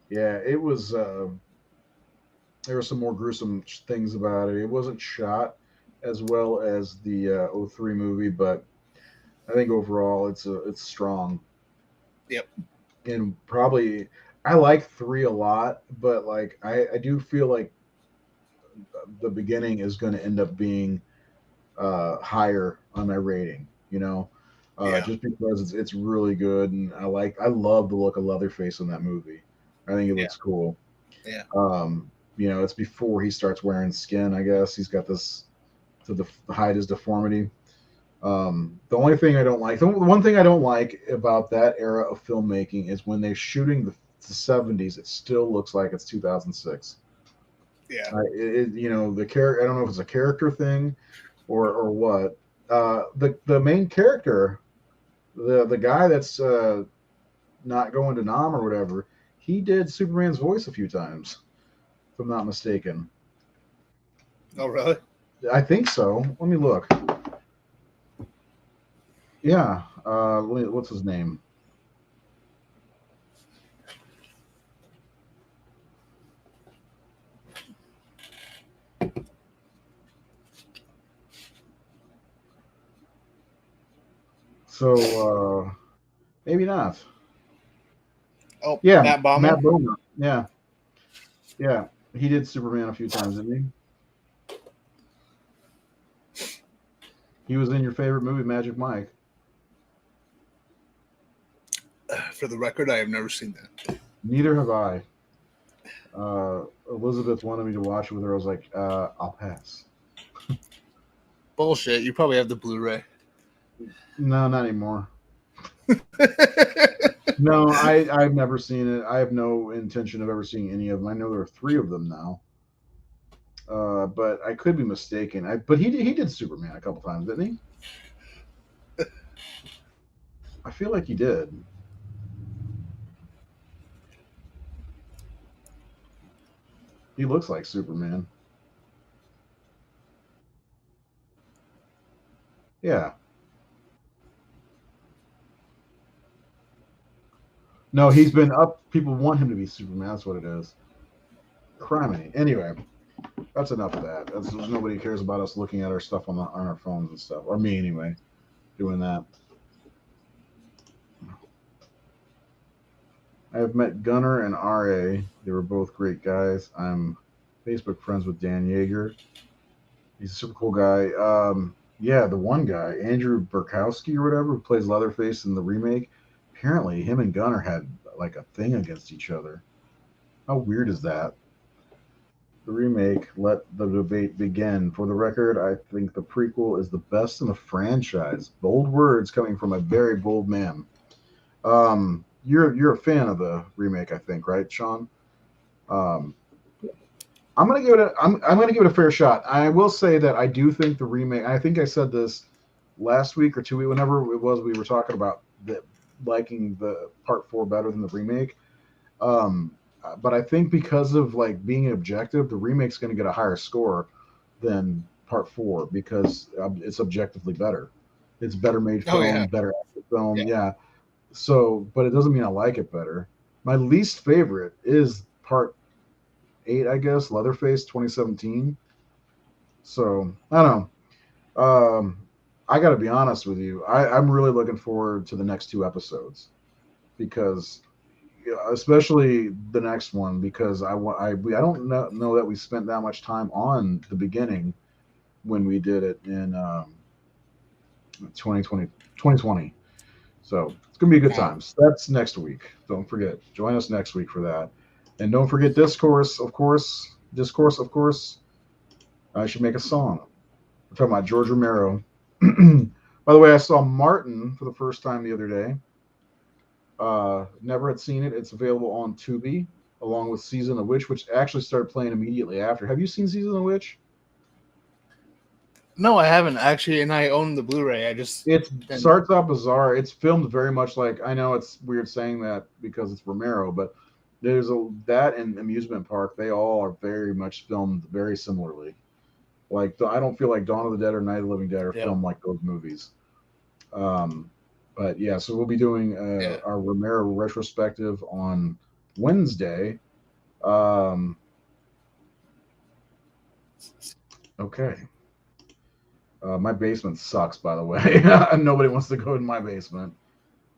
it was. There were some more gruesome things about it. It wasn't shot as well as the 03 movie, but I think overall it's strong. Yep. And probably I like 3 a lot, but like I do feel like the beginning is going to end up being higher on my rating. Just because it's really good, and I love the look of Leatherface in that movie. I think it looks cool. Yeah. It's before he starts wearing skin. I guess he's got this to hide his deformity. The only thing I don't like, the one thing I don't like about that era of filmmaking is when they're shooting the 70s, it still looks like it's 2006. Yeah. The character. I don't know if it's a character thing or what. The main character, the guy that's not going to Nam or whatever, he did Superman's voice a few times, if I'm not mistaken. Oh, really? I think so. Let me look. Yeah. What's his name? So maybe not. Oh, Yeah, Matt Baumer. Matt Bomer. Yeah. He did Superman a few times, didn't he? He was in your favorite movie, Magic Mike. For the record, I have never seen that. Neither have I. Elizabeth wanted me to watch it with her. I was like, I'll pass. Bullshit. You probably have the Blu-ray. No, not anymore. No, I've never seen it. I have no intention of ever seeing any of them. I know there are 3 of them now, but I could be mistaken. But he did Superman a couple times, didn't he? I feel like he did. He looks like Superman. Yeah. No, he's been up. People want him to be Superman. That's what it is. Criminy. Anyway, that's enough of that. Nobody cares about us looking at our stuff on our phones and stuff. Or me anyway, doing that. I have met Gunnar and RA. They were both great guys. I'm Facebook friends with Dan Yeager. He's a super cool guy. Yeah, the one guy, Andrew Burkowski or whatever, who plays Leatherface in the remake. Apparently, him and Gunnar had like a thing against each other. How weird is that? The remake, let the debate begin. For the record, I think the prequel is the best in the franchise. Bold words coming from a very bold man. You're a fan of the remake, I think, right, Sean? Um, I'm gonna give it a fair shot. I will say that I do think the remake. I think I said this last week or 2 weeks, whenever it was, we were talking about liking the part 4 better than the remake. Um, but I think because of like being objective, the remake's going to get a higher score than part 4 because it's objectively better. It's better made Oh, film, yeah. better acted film. Yeah. Yeah. So, but it doesn't mean I like it better. My least favorite is part 8, I guess, Leatherface 2017. So I don't know. I got to be honest with you. I'm really looking forward to the next 2 episodes because especially the next one because I don't know that we spent that much time on the beginning when we did it in 2020. So it's gonna be a good time. So that's next week. Don't forget, join us next week for that, and don't forget discourse, of course. Discourse, of course. I should make a song. We're talking about George Romero. By the way, I saw Martin for the first time the other day. Never had seen it. It's available on Tubi along with Season of the Witch, which actually started playing immediately after. Have you seen Season of the Witch? No, I haven't actually, and I own the Blu-ray. I just It starts out bizarre. It's filmed very much like, I know it's weird saying that because it's Romero, but there's that and Amusement Park. They all are very much filmed very similarly. Like I don't feel like Dawn of the Dead or Night of the Living Dead are filmed like those movies. But yeah, so we'll be doing our Romero retrospective on Wednesday. Okay. My basement sucks, by the way. Nobody wants to go in my basement.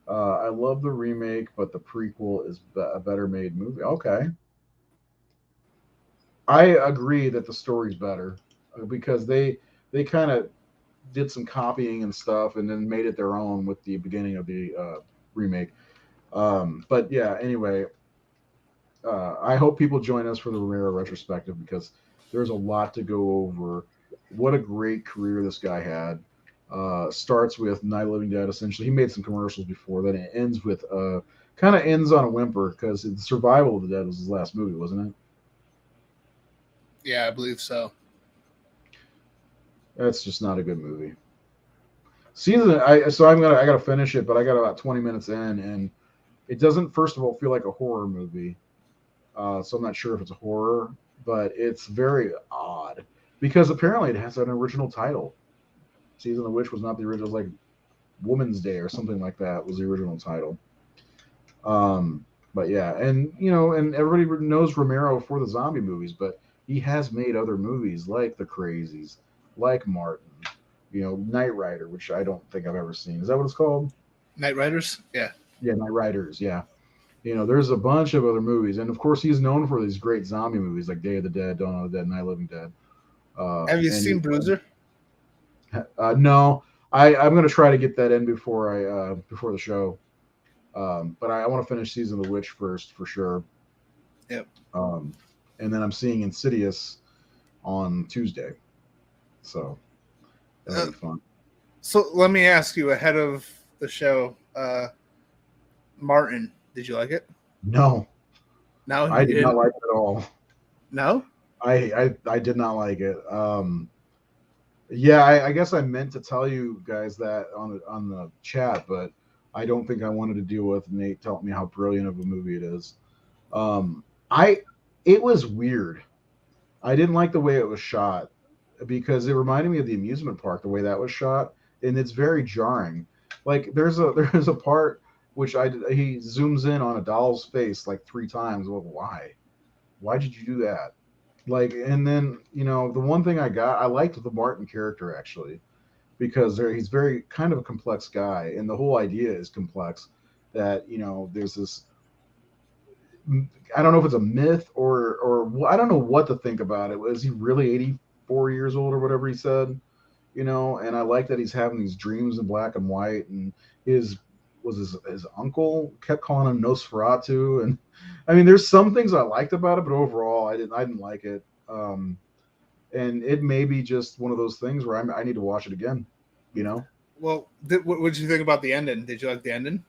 I love the remake, but the prequel is a better made movie. Okay. I agree that the story's better because they kind of did some copying and stuff and then made it their own with the beginning of the remake. But yeah, anyway, I hope people join us for the Romero retrospective because there's a lot to go over. What a great career this guy had. Starts with Night of the Living Dead. Essentially, he made some commercials before that. It ends with kind of ends on a whimper because the Survival of the Dead was his last movie, wasn't it? Yeah, I believe so. That's just not a good movie. I gotta finish it, but I got about 20 minutes in, and it doesn't first of all feel like a horror movie. So I'm not sure if it's a horror, but it's very odd because apparently it has an original title. Season of the Witch was not the original, it was like Woman's Day or something like that was the original title. But yeah, and and everybody knows Romero for the zombie movies, but he has made other movies like The Crazies, like Martin, Knight Rider, which I don't think I've ever seen. Is that what it's called? Night Riders? Yeah. Yeah, Knight Riders, yeah. There's a bunch of other movies, and of course he's known for these great zombie movies like Day of the Dead, Dawn of the Dead, Night of the Living Dead. Have you seen Bruiser? No, I'm going to try to get that in before the show. But I want to finish Season of the Witch first for sure. Yep. And then I'm seeing Insidious on Tuesday, so that'll be fun. So let me ask you ahead of the show, Martin, did you like it? No, No, I you did not didn't. like it at all. No. I did not like it. Yeah, I guess I meant to tell you guys that on the chat, but I don't think I wanted to deal with Nate telling me how brilliant of a movie it is. I It was weird. I didn't like the way it was shot because it reminded me of the amusement park, the way that was shot, and it's very jarring. Like there's a part which he zooms in on a doll's face like 3 times. Well, why? Why did you do that? Like, and then the one thing I liked the Martin character actually because he's very kind of a complex guy, and the whole idea is complex. That there's this, I don't know if it's a myth or I don't know what to think about it. Was he really 84 years old or whatever he said? And I like that he's having these dreams in black and white, and his uncle kept calling him Nosferatu, and I mean, there's some things I liked about it, but overall, I didn't like it. And it may be just one of those things where I need to watch it again. Well, what did you think about the ending? Did you like the ending?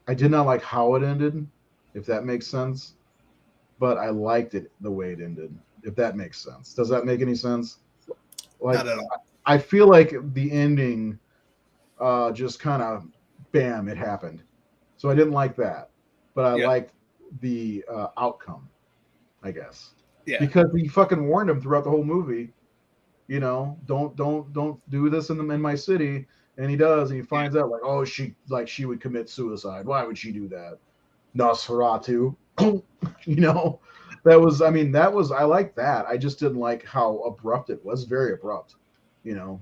I did not like how it ended, if that makes sense, but I liked it the way it ended, if that makes sense. Does that make any sense? Like, Not at all. I feel like the ending just kind of bam, it happened. So I didn't like that, but I Yeah. liked the outcome, I guess, Yeah. because he fucking warned him throughout the whole movie. Don't do this in my city, and he does, and he finds out like, oh, she would commit suicide. Why would she do that? Nosferatu. I like that. I just didn't like how abrupt it was. Very abrupt. You know.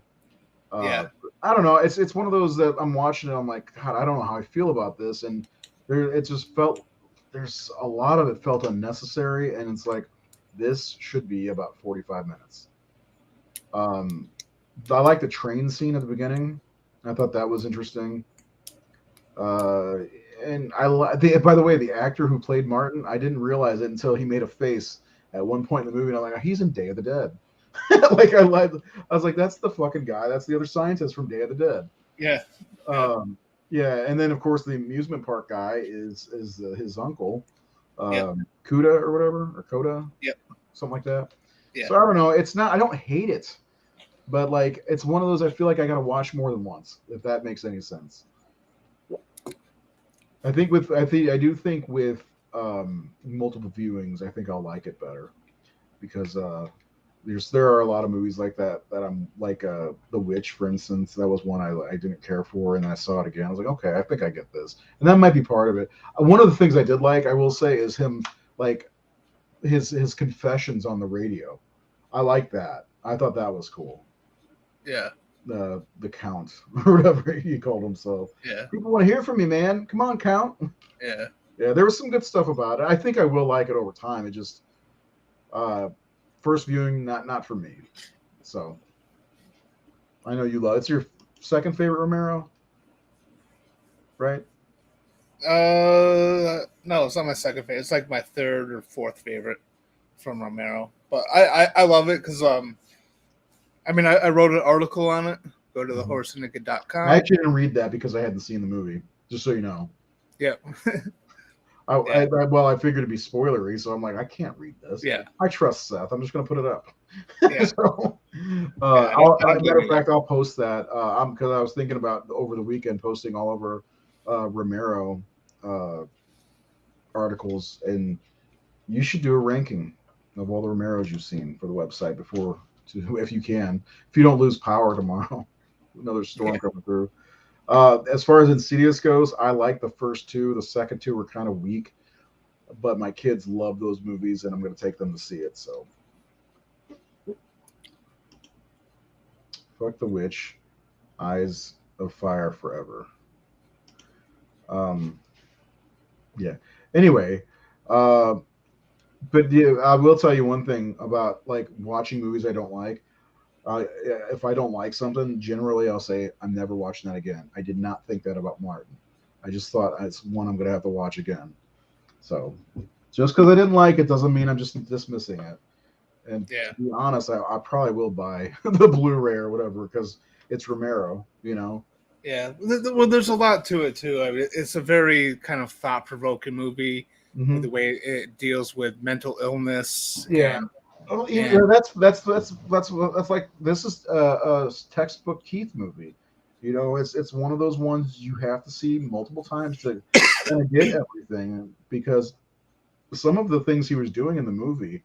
Yeah. I don't know. It's one of those that I'm watching it. I'm like, God, I don't know how I feel about this, and it just felt there's a lot of it felt unnecessary, and it's like this should be about 45 minutes. Um, I like the train scene at the beginning. I thought that was interesting. Uh, and by the way, the actor who played Martin, I didn't realize it until he made a face at one point in the movie, and I'm like, he's in Day of the Dead. I was like, that's the fucking guy. That's the other scientist from Day of the Dead. Yeah. Yeah, and then of course the amusement park guy is his uncle, Yep. Kuda or whatever, or Coda, Yep. something like that. Yeah. So I don't know. It's not. I don't hate it, but like it's one of those I feel like I got to watch more than once, if that makes any sense. I do think with multiple viewings, I think I'll like it better because there are a lot of movies like that I'm like The Witch, for instance. That was one I didn't care for, and I saw it again. I was like, okay, I think I get this, and that might be part of it. One of the things I did like, I will say, is him like his confessions on the radio. I like that. I thought that was cool. Yeah. The Count or whatever he called himself. Yeah. People want to hear from you, man. Come on, Count. Yeah. Yeah, there was some good stuff about it. I think I will like it over time. It just first viewing, not for me. So I know you love. It's your second favorite Romero, right? No, it's not my second favorite. It's like my third or fourth favorite from Romero. But I love it because I wrote an article on it. Go to thehorsenaked.com. I actually didn't read that because I hadn't seen the movie. Just so you know. Yeah. I figured it'd be spoilery, so I'm like, I can't read this. Yeah. I trust Seth. I'm just gonna put it up. Yeah. So, matter of fact, I'll post that. Because I was thinking about over the weekend posting all over Romero articles, and you should do a ranking of all the Romeros you've seen for the website if you can. If you don't lose power tomorrow, another storm coming through. As far as Insidious goes, I like the first two. The second two were kind of weak, but my kids love those movies, and I'm going to take them to see it. So, fuck the Witch, Eyes of Fire Forever. Yeah. Anyway, but yeah, I will tell you one thing about like watching movies I don't like. If I don't like something, generally I'll say I'm never watching that again. I did not think that about Martin. I just thought it's one I'm going to have to watch again. So just because I didn't like it doesn't mean I'm just dismissing it. And Yeah. to be honest, I probably will buy the Blu-ray or whatever because it's Romero, you know. Yeah. Well, there's a lot to it too. I mean, it's a very kind of thought-provoking movie with Mhm. the way it deals with mental illness Yeah. and Oh, and that's like this is a textbook Keith movie. You know, it's one of those ones you have to see multiple times to kind of get everything because some of the things he was doing in the movie,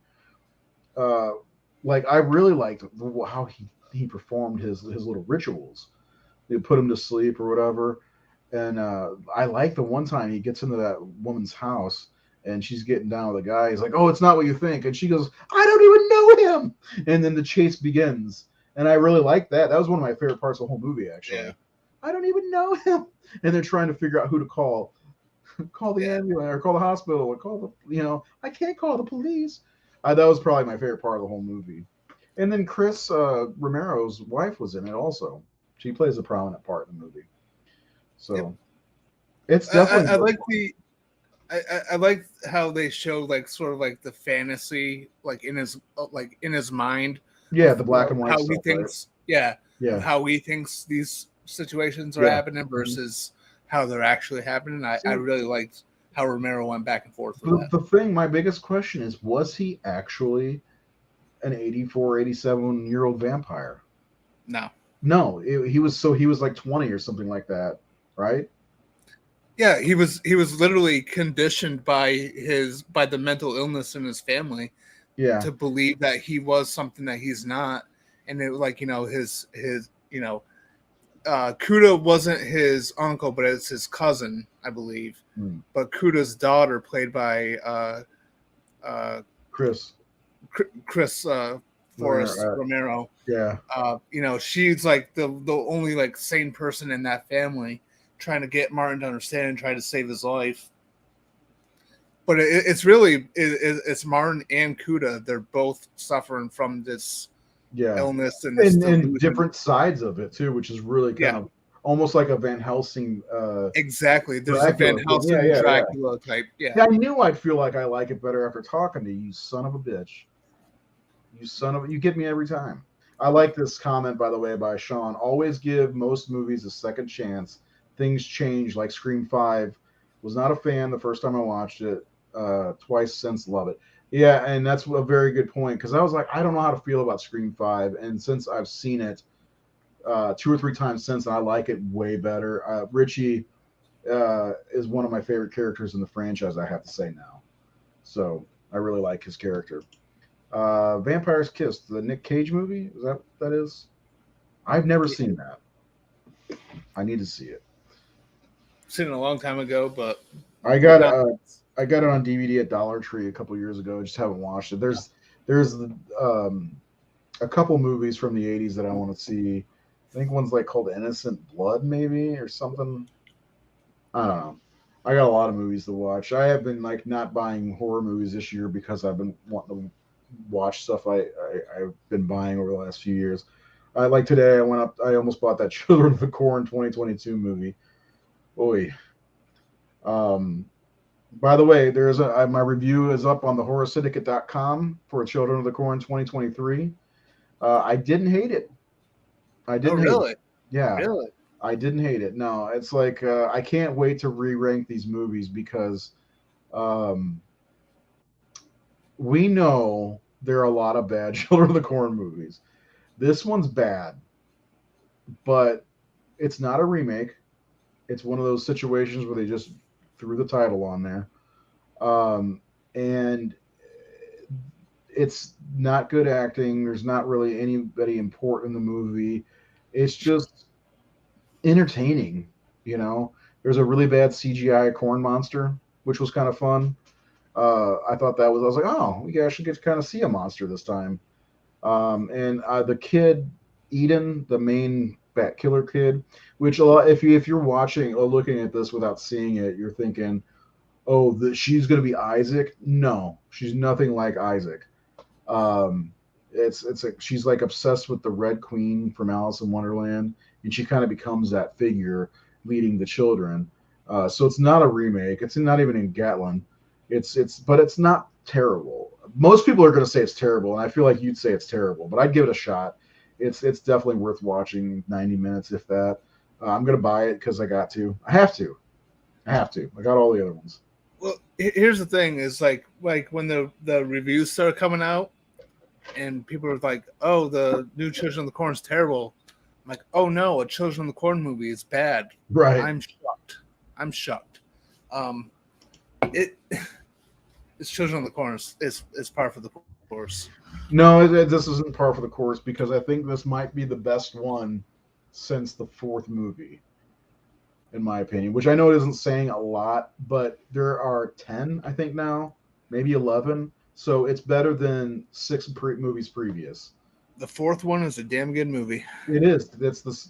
uh, like I really liked how he performed his little rituals. They put him to sleep or whatever, and I like the one time he gets into that woman's house and she's getting down with a guy. He's like, "Oh, it's not what you think," and she goes, "I don't even know him." And then the chase begins, and I really like that. That was one of my favorite parts of the whole movie, actually. Yeah. I don't even know him, and they're trying to figure out who to call. Call the Yeah. ambulance or call the hospital or call the I can't call the police. That was probably my favorite part of the whole movie. And then Chris Romero's wife was in it also. She plays a prominent part in the movie. Yep. So it's definitely I like I like how they show like sort of like the fantasy like in his mind yeah, of the black and white how he stuff, right? thinks of Yeah. how he thinks these situations are Yeah. happening versus how they're actually happening. I really liked how Romero went back and forth with that. The thing, my biggest question is, was he actually an 84, 87-year-old vampire? No. No, he was like 20 or something like that, right? Yeah, he was literally conditioned by the mental illness in his family Yeah. to believe that he was something that he's not. And it like, his Kuda wasn't his uncle, but it's his cousin, I believe. Hmm. But Kuda's daughter, played by Chris. Chris Forrest Romero, Yeah. she's like the only like sane person in that family, trying to get Martin to understand and try to save his life. But it's really it's Martin and Kuda. They're both suffering from this illness and this and different sides of it too, which is really kind of almost like a Van Helsing. Exactly. There's Dracula a Van Helsing Dracula type. Yeah. I knew I'd feel like I like it better after talking to you, son of a bitch. You get me every time. I like this comment, by the way, by Sean. Always give most movies a second chance. Things change, like Scream 5. Was not a fan the first time I watched it. Twice since, love it. Yeah, and that's a very good point because I was like, I don't know how to feel about Scream 5. And since I've seen it 2 or 3 times since, I like it way better. Richie is one of my favorite characters in the franchise, I have to say now. So I really like his character. Vampire's Kiss, the Nick Cage movie. Is that what that is? I've never seen that. I need to see it. Seen it a long time ago, but I got it on DVD at Dollar Tree a couple years ago. I just haven't watched it. There's a couple movies from the 80s that I want to see. I think one's like called Innocent Blood, maybe, or something. I don't know. I got a lot of movies to watch. I have been like not buying horror movies this year because I've been wanting to watch stuff I've been buying over the last few years. Like today, I almost bought that Children of the Corn 2022 movie. Oy. By the way, there's my review is up on the horrorsyndicate.com for Children of the Corn 2023. I didn't hate it. I didn't hate it. Yeah. Really? I didn't hate it. No, it's like I can't wait to re-rank these movies because we know there are a lot of bad Children of the Corn movies. This one's bad, but it's not a remake. It's one of those situations where they just threw the title on there. And it's not good acting. There's not really anybody important in the movie. It's just entertaining, There's a really bad CGI corn monster, which was kind of fun. I was like, oh, we actually get to kind of see a monster this time. And the kid, Eden, the main bat killer kid, which if you're watching or looking at this without seeing it, you're thinking, oh, she's going to be Isaac. No, she's nothing like Isaac. She's like obsessed with the Red Queen from Alice in Wonderland, and she kind of becomes that figure leading the children. So it's not a remake. It's not even in Gatlin. But it's not terrible. Most people are going to say it's terrible, and I feel like you'd say it's terrible, but I'd give it a shot. It's definitely worth watching. 90 minutes, if that. I'm going to buy it because I got to. I have to. I got all the other ones. Well, here's the thing: is like when the reviews started coming out, and people were like, "Oh, the new Children of the Corn is terrible." I'm like, "Oh no, a Children of the Corn movie is bad." Right. I'm shocked. It's Children of the Corn is par for the course. No, this isn't par for the course because I think this might be the best one since the fourth movie, in my opinion. Which I know isn't saying a lot, but there are 10, I think now, maybe 11. So it's better than 6 movies previous. The fourth one is a damn good movie. It is. It's this,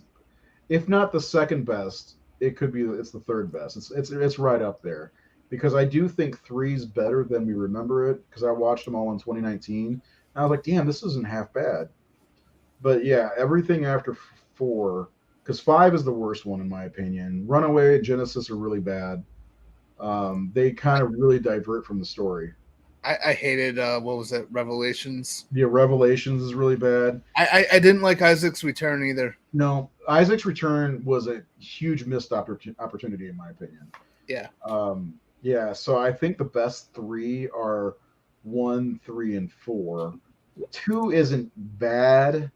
if not the second best, it could be. It's the third best. It's right up there because I do think 3's better than we remember it because I watched them all in 2019 and I was like, damn, this isn't half bad. But yeah, everything after 4, because 5 is the worst one in my opinion. Runaway and Genesis are really bad. They kind of really divert from the story. I hated what was it, Revelations? Yeah, Revelations is really bad. I didn't like Isaac's Return either. No, Isaac's Return was a huge missed opportunity in my opinion. Yeah. Yeah, so I think the best 3 are 1, 3, and 4. 2 isn't bad.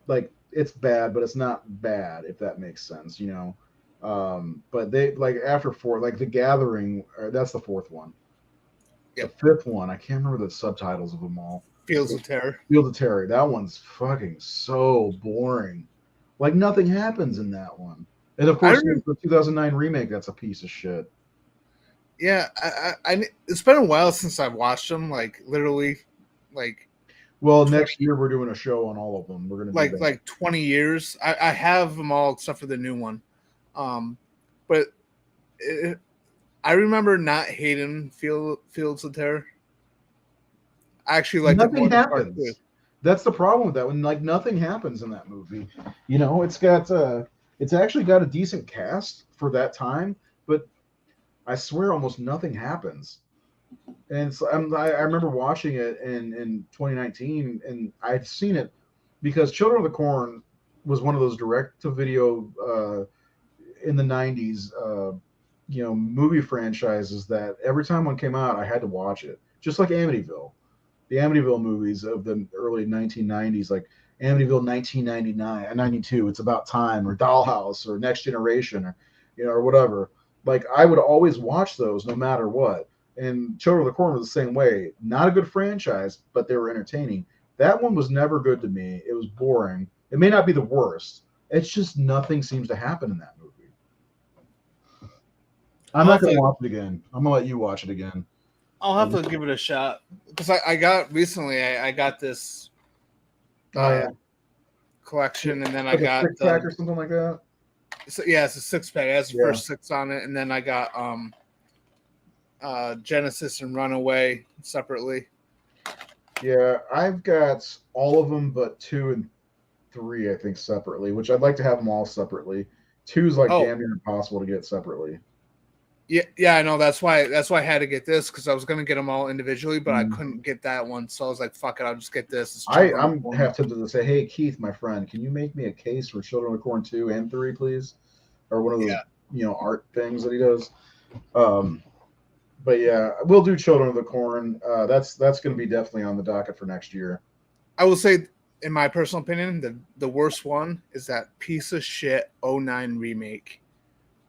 Like it's bad, but it's not bad if that makes sense, you know. But they like after 4, like The Gathering, that's the 4th one. Yep. The 5th one, I can't remember the subtitles of them all. Fields of Terror. Fields of Terror. That one's fucking so boring. Like nothing happens in that one. And of course, the 2009 remake, that's a piece of shit. Yeah, I it's been a while since I've watched them. Like literally, like. Well, next year we're doing a show on all of them. We're gonna do like 20 years. I have them all except for the new one. But I remember not hating Fields of Terror. I actually like nothing happens. That's the problem with that one. Like nothing happens in that movie. You know, it's actually got a decent cast for that time, but I swear almost nothing happens. And so I remember watching it in 2019, and I'd seen it because Children of the Corn was one of those direct-to-video in the 90s, movie franchises that every time one came out, I had to watch it. Just like Amityville. The Amityville movies of the early 1990s, like Amityville 1999 and 92, It's About Time, or Dollhouse, or Next Generation, or whatever. Like I would always watch those no matter what. And Children of the Corn was the same way. Not a good franchise, but they were entertaining. That one was never good to me. It was boring. It may not be the worst. It's just nothing seems to happen in that movie. I'm not going to watch it again. I'm going to let you watch it again. I'll have to give it a shot because I got recently. I got this collection, and then like I got a 6-pack or something like that. So, yeah, it's a 6-pack. It has the first 6 on it, and then I got Genesis and Runaway separately. Yeah, I've got all of them but 2 and 3, I think, separately, which I'd like to have them all separately. 2's like damn near impossible to get separately. Yeah, I know. That's why I had to get this because I was gonna get them all individually, but I couldn't get that one, so I was like, "Fuck it, I'll just get this." I'm have tempted to say, "Hey, Keith, my friend, can you make me a case for Children of the Corn 2 and 3, please?" Or one of those, art things that he does. But yeah, we'll do Children of the Corn. That's going to be definitely on the docket for next year. I will say, in my personal opinion, the worst one is that piece of shit 09 remake.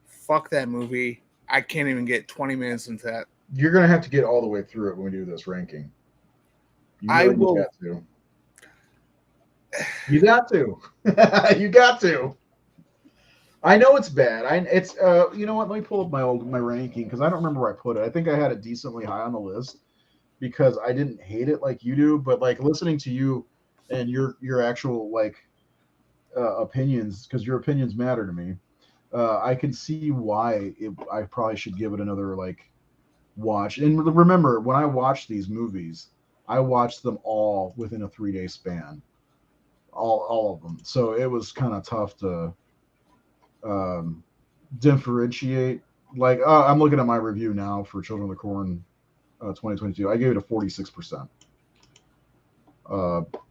Fuck that movie. I can't even get 20 minutes into that. You're going to have to get all the way through it when we do this ranking. I will. You got to. You got to. I know it's bad. It's you know what? Let me pull up my ranking because I don't remember where I put it. I think I had it decently high on the list because I didn't hate it like you do. But like listening to you and your actual opinions, because your opinions matter to me. I can see why I probably should give it another watch. And remember, when I watched these movies, I watched them all within a 3-day span, all of them. So it was kind of tough to differentiate. I'm looking at my review now for Children of the Corn 2022. I gave it a 46%.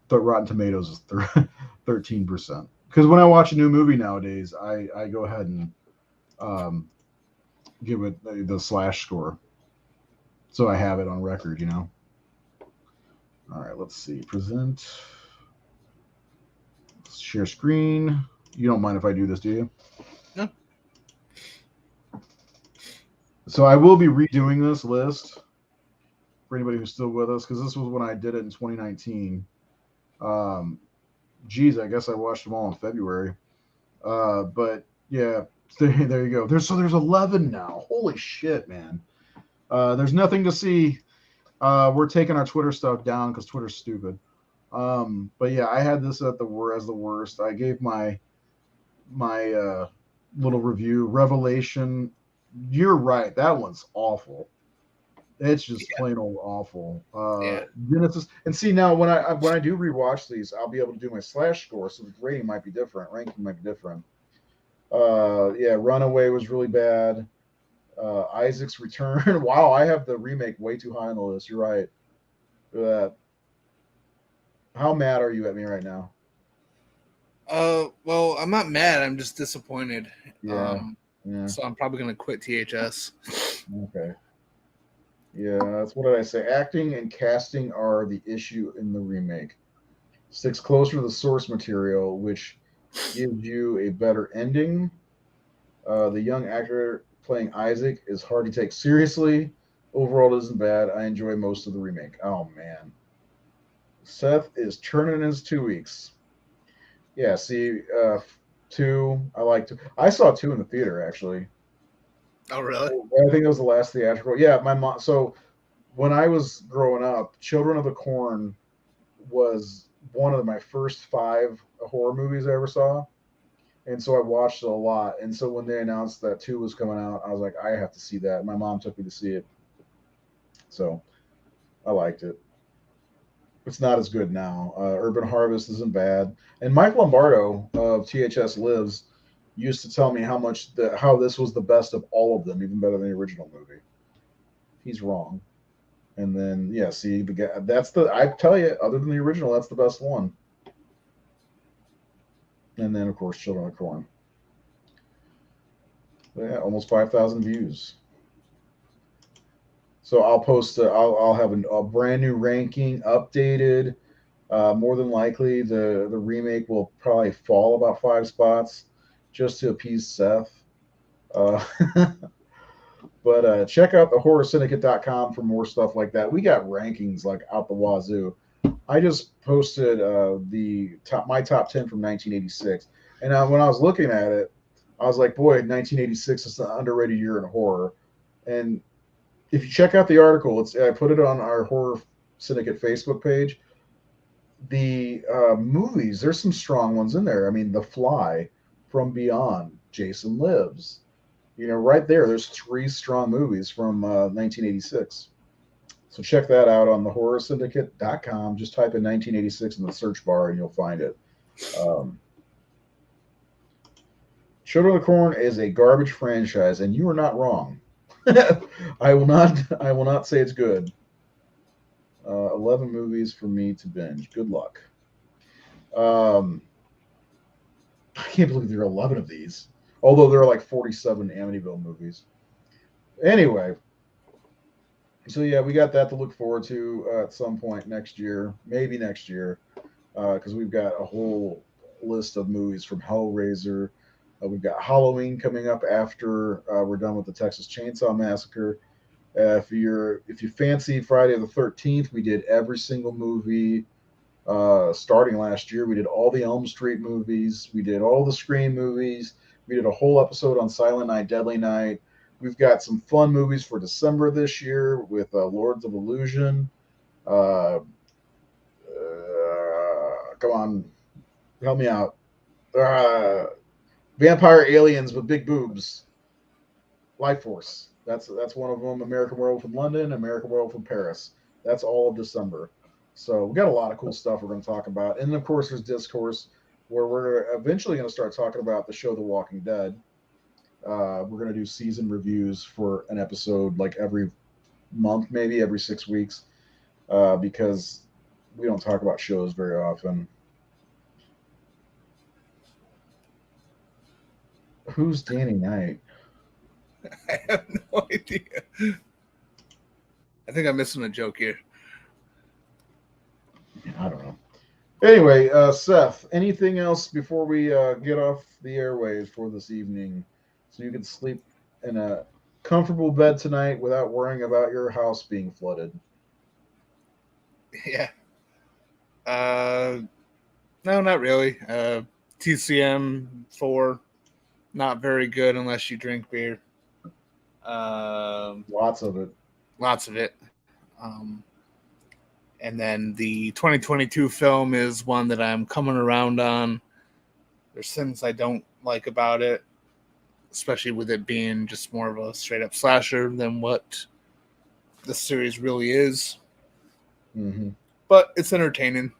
The Rotten Tomatoes is 13%. Because when I watch a new movie nowadays, I go ahead and give it the slash score, so I have it on record. You know. All right, let's see. Present. Share screen. You don't mind if I do this, do you? No. So I will be redoing this list for anybody who's still with us, because this was when I did it in 2019. Geez, I guess I watched them all in February. But yeah, there you go. There's 11 now. Holy shit, man. There's nothing to see. We're taking our Twitter stuff down because Twitter's stupid. But yeah, I had this as the worst. I gave my little review. Revelation. You're right. That one's awful. It's just plain old awful. Genesis, and see now when I do rewatch these, I'll be able to do my slash score, so the rating might be different, ranking might be different. Yeah, Runaway was really bad. Isaac's Return. Wow, I have the remake way too high on the list. You're right. Look at that. How mad are you at me right now? Well, I'm not mad. I'm just disappointed. Yeah. So I'm probably gonna quit THS. Okay. Yeah, that's what did I say? Acting and casting are the issue in the remake. Sticks closer to the source material, which gives you a better ending. The young actor playing Isaac is hard to take seriously. Overall, it isn't bad. I enjoy most of the remake. Oh man, Seth is turning his 2 weeks. Yeah, see, 2. I like 2. I saw 2 in the theater actually. Oh, really? I think it was the last theatrical. Yeah, my mom. So when I was growing up, Children of the Corn was one of my first 5 horror movies I ever saw. And so I watched it a lot. And so when they announced that 2 was coming out, I was like, I have to see that. My mom took me to see it. So I liked it. It's not as good now. Urban Harvest isn't bad. And Mike Lombardo of THS Lives used to tell me how this was the best of all of them, even better than the original movie. He's wrong. And then yeah, see the guy. I tell you, other than the original, that's the best one. And then of course, Children of the Corn. But yeah, almost 5,000 views. So I'll post. I'll have a brand new ranking, updated. More than likely, the remake will probably fall about 5 spots, just to appease Seth. But check out the horrorsyndicate.com for more stuff like that. We got rankings like out the wazoo. I just posted my top 10 from 1986, and when I was looking at it, I was like, boy, 1986 is an underrated year in horror. And if you check out the article, I put it on our Horror Syndicate Facebook page. The movies, there's some strong ones in there. I mean, The Fly, From Beyond, Jason Lives. Right there's 3 strong movies from 1986. So check that out on the horrorsyndicate.com. Just type in 1986 in the search bar and you'll find it. Children of the Corn is a garbage franchise, and you are not wrong. I will not say it's good. 11 movies for me to binge. Good luck. I can't believe there are 11 of these. Although there are like 47 Amityville movies. Anyway, so yeah, we got that to look forward to at some point next year, maybe next year, because we've got a whole list of movies from Hellraiser. We've got Halloween coming up after we're done with the Texas Chainsaw Massacre. If you fancy Friday the 13th, we did every single movie starting last year. We did all the Elm Street movies. We did all the Scream movies. We did a whole episode on Silent Night, Deadly Night. We've got some fun movies for December this year with Lords of Illusion. Come on, help me out. Vampire aliens with big boobs. Life Force. That's one of them. American Werewolf in London, American Werewolf in Paris. That's all of December. So we got a lot of cool stuff we're going to talk about. And of course, there's Discourse, where we're eventually going to start talking about the show The Walking Dead. We're going to do season reviews for an episode like every month, maybe every 6 weeks, because we don't talk about shows very often. Who's Danny Knight? I have no idea. I think I'm missing a joke here. I don't know. Anyway, Seth, anything else before we get off the airwaves for this evening, so you can sleep in a comfortable bed tonight without worrying about your house being flooded? Yeah. No, not really. TCM 4, not very good unless you drink beer. Lots of it. Lots of it. And then the 2022 film is one that I'm coming around on. There's things I don't like about it, especially with it being just more of a straight up slasher than what the series really is. Mm-hmm. But it's entertaining.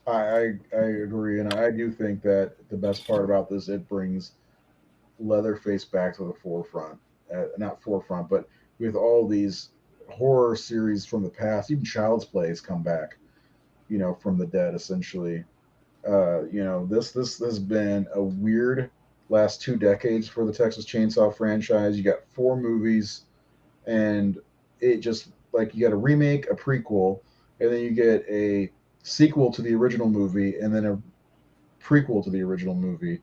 I agree, and I do think that the best part about this, it brings Leatherface back to the forefront. Not forefront, but with all these horror series from the past, even Child's Play has come back, from the dead essentially. This has been a weird last 2 decades for the Texas Chainsaw franchise. You got 4 movies, and it just like you got a remake, a prequel, and then you get a sequel to the original movie, and then a prequel to the original movie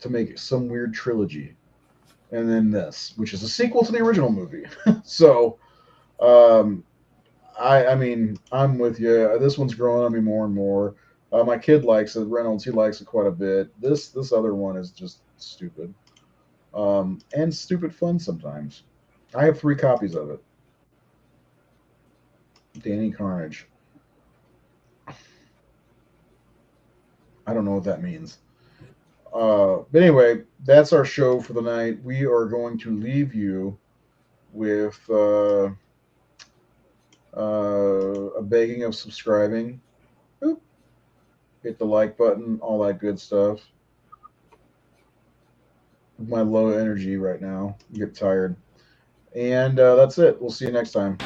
to make some weird trilogy, and then this, which is a sequel to the original movie. So, um, I mean, I'm with you. This one's growing on me more and more. My kid likes it. Reynolds, he likes it quite a bit. This other one is just stupid, and stupid fun sometimes. I have 3 copies of it. Danny Carnage. I don't know what that means. But anyway, that's our show for the night. We are going to leave you with a begging of subscribing. Boop. Hit the like button, all that good stuff. My low energy right now. I get tired. And that's it. We'll see you next time.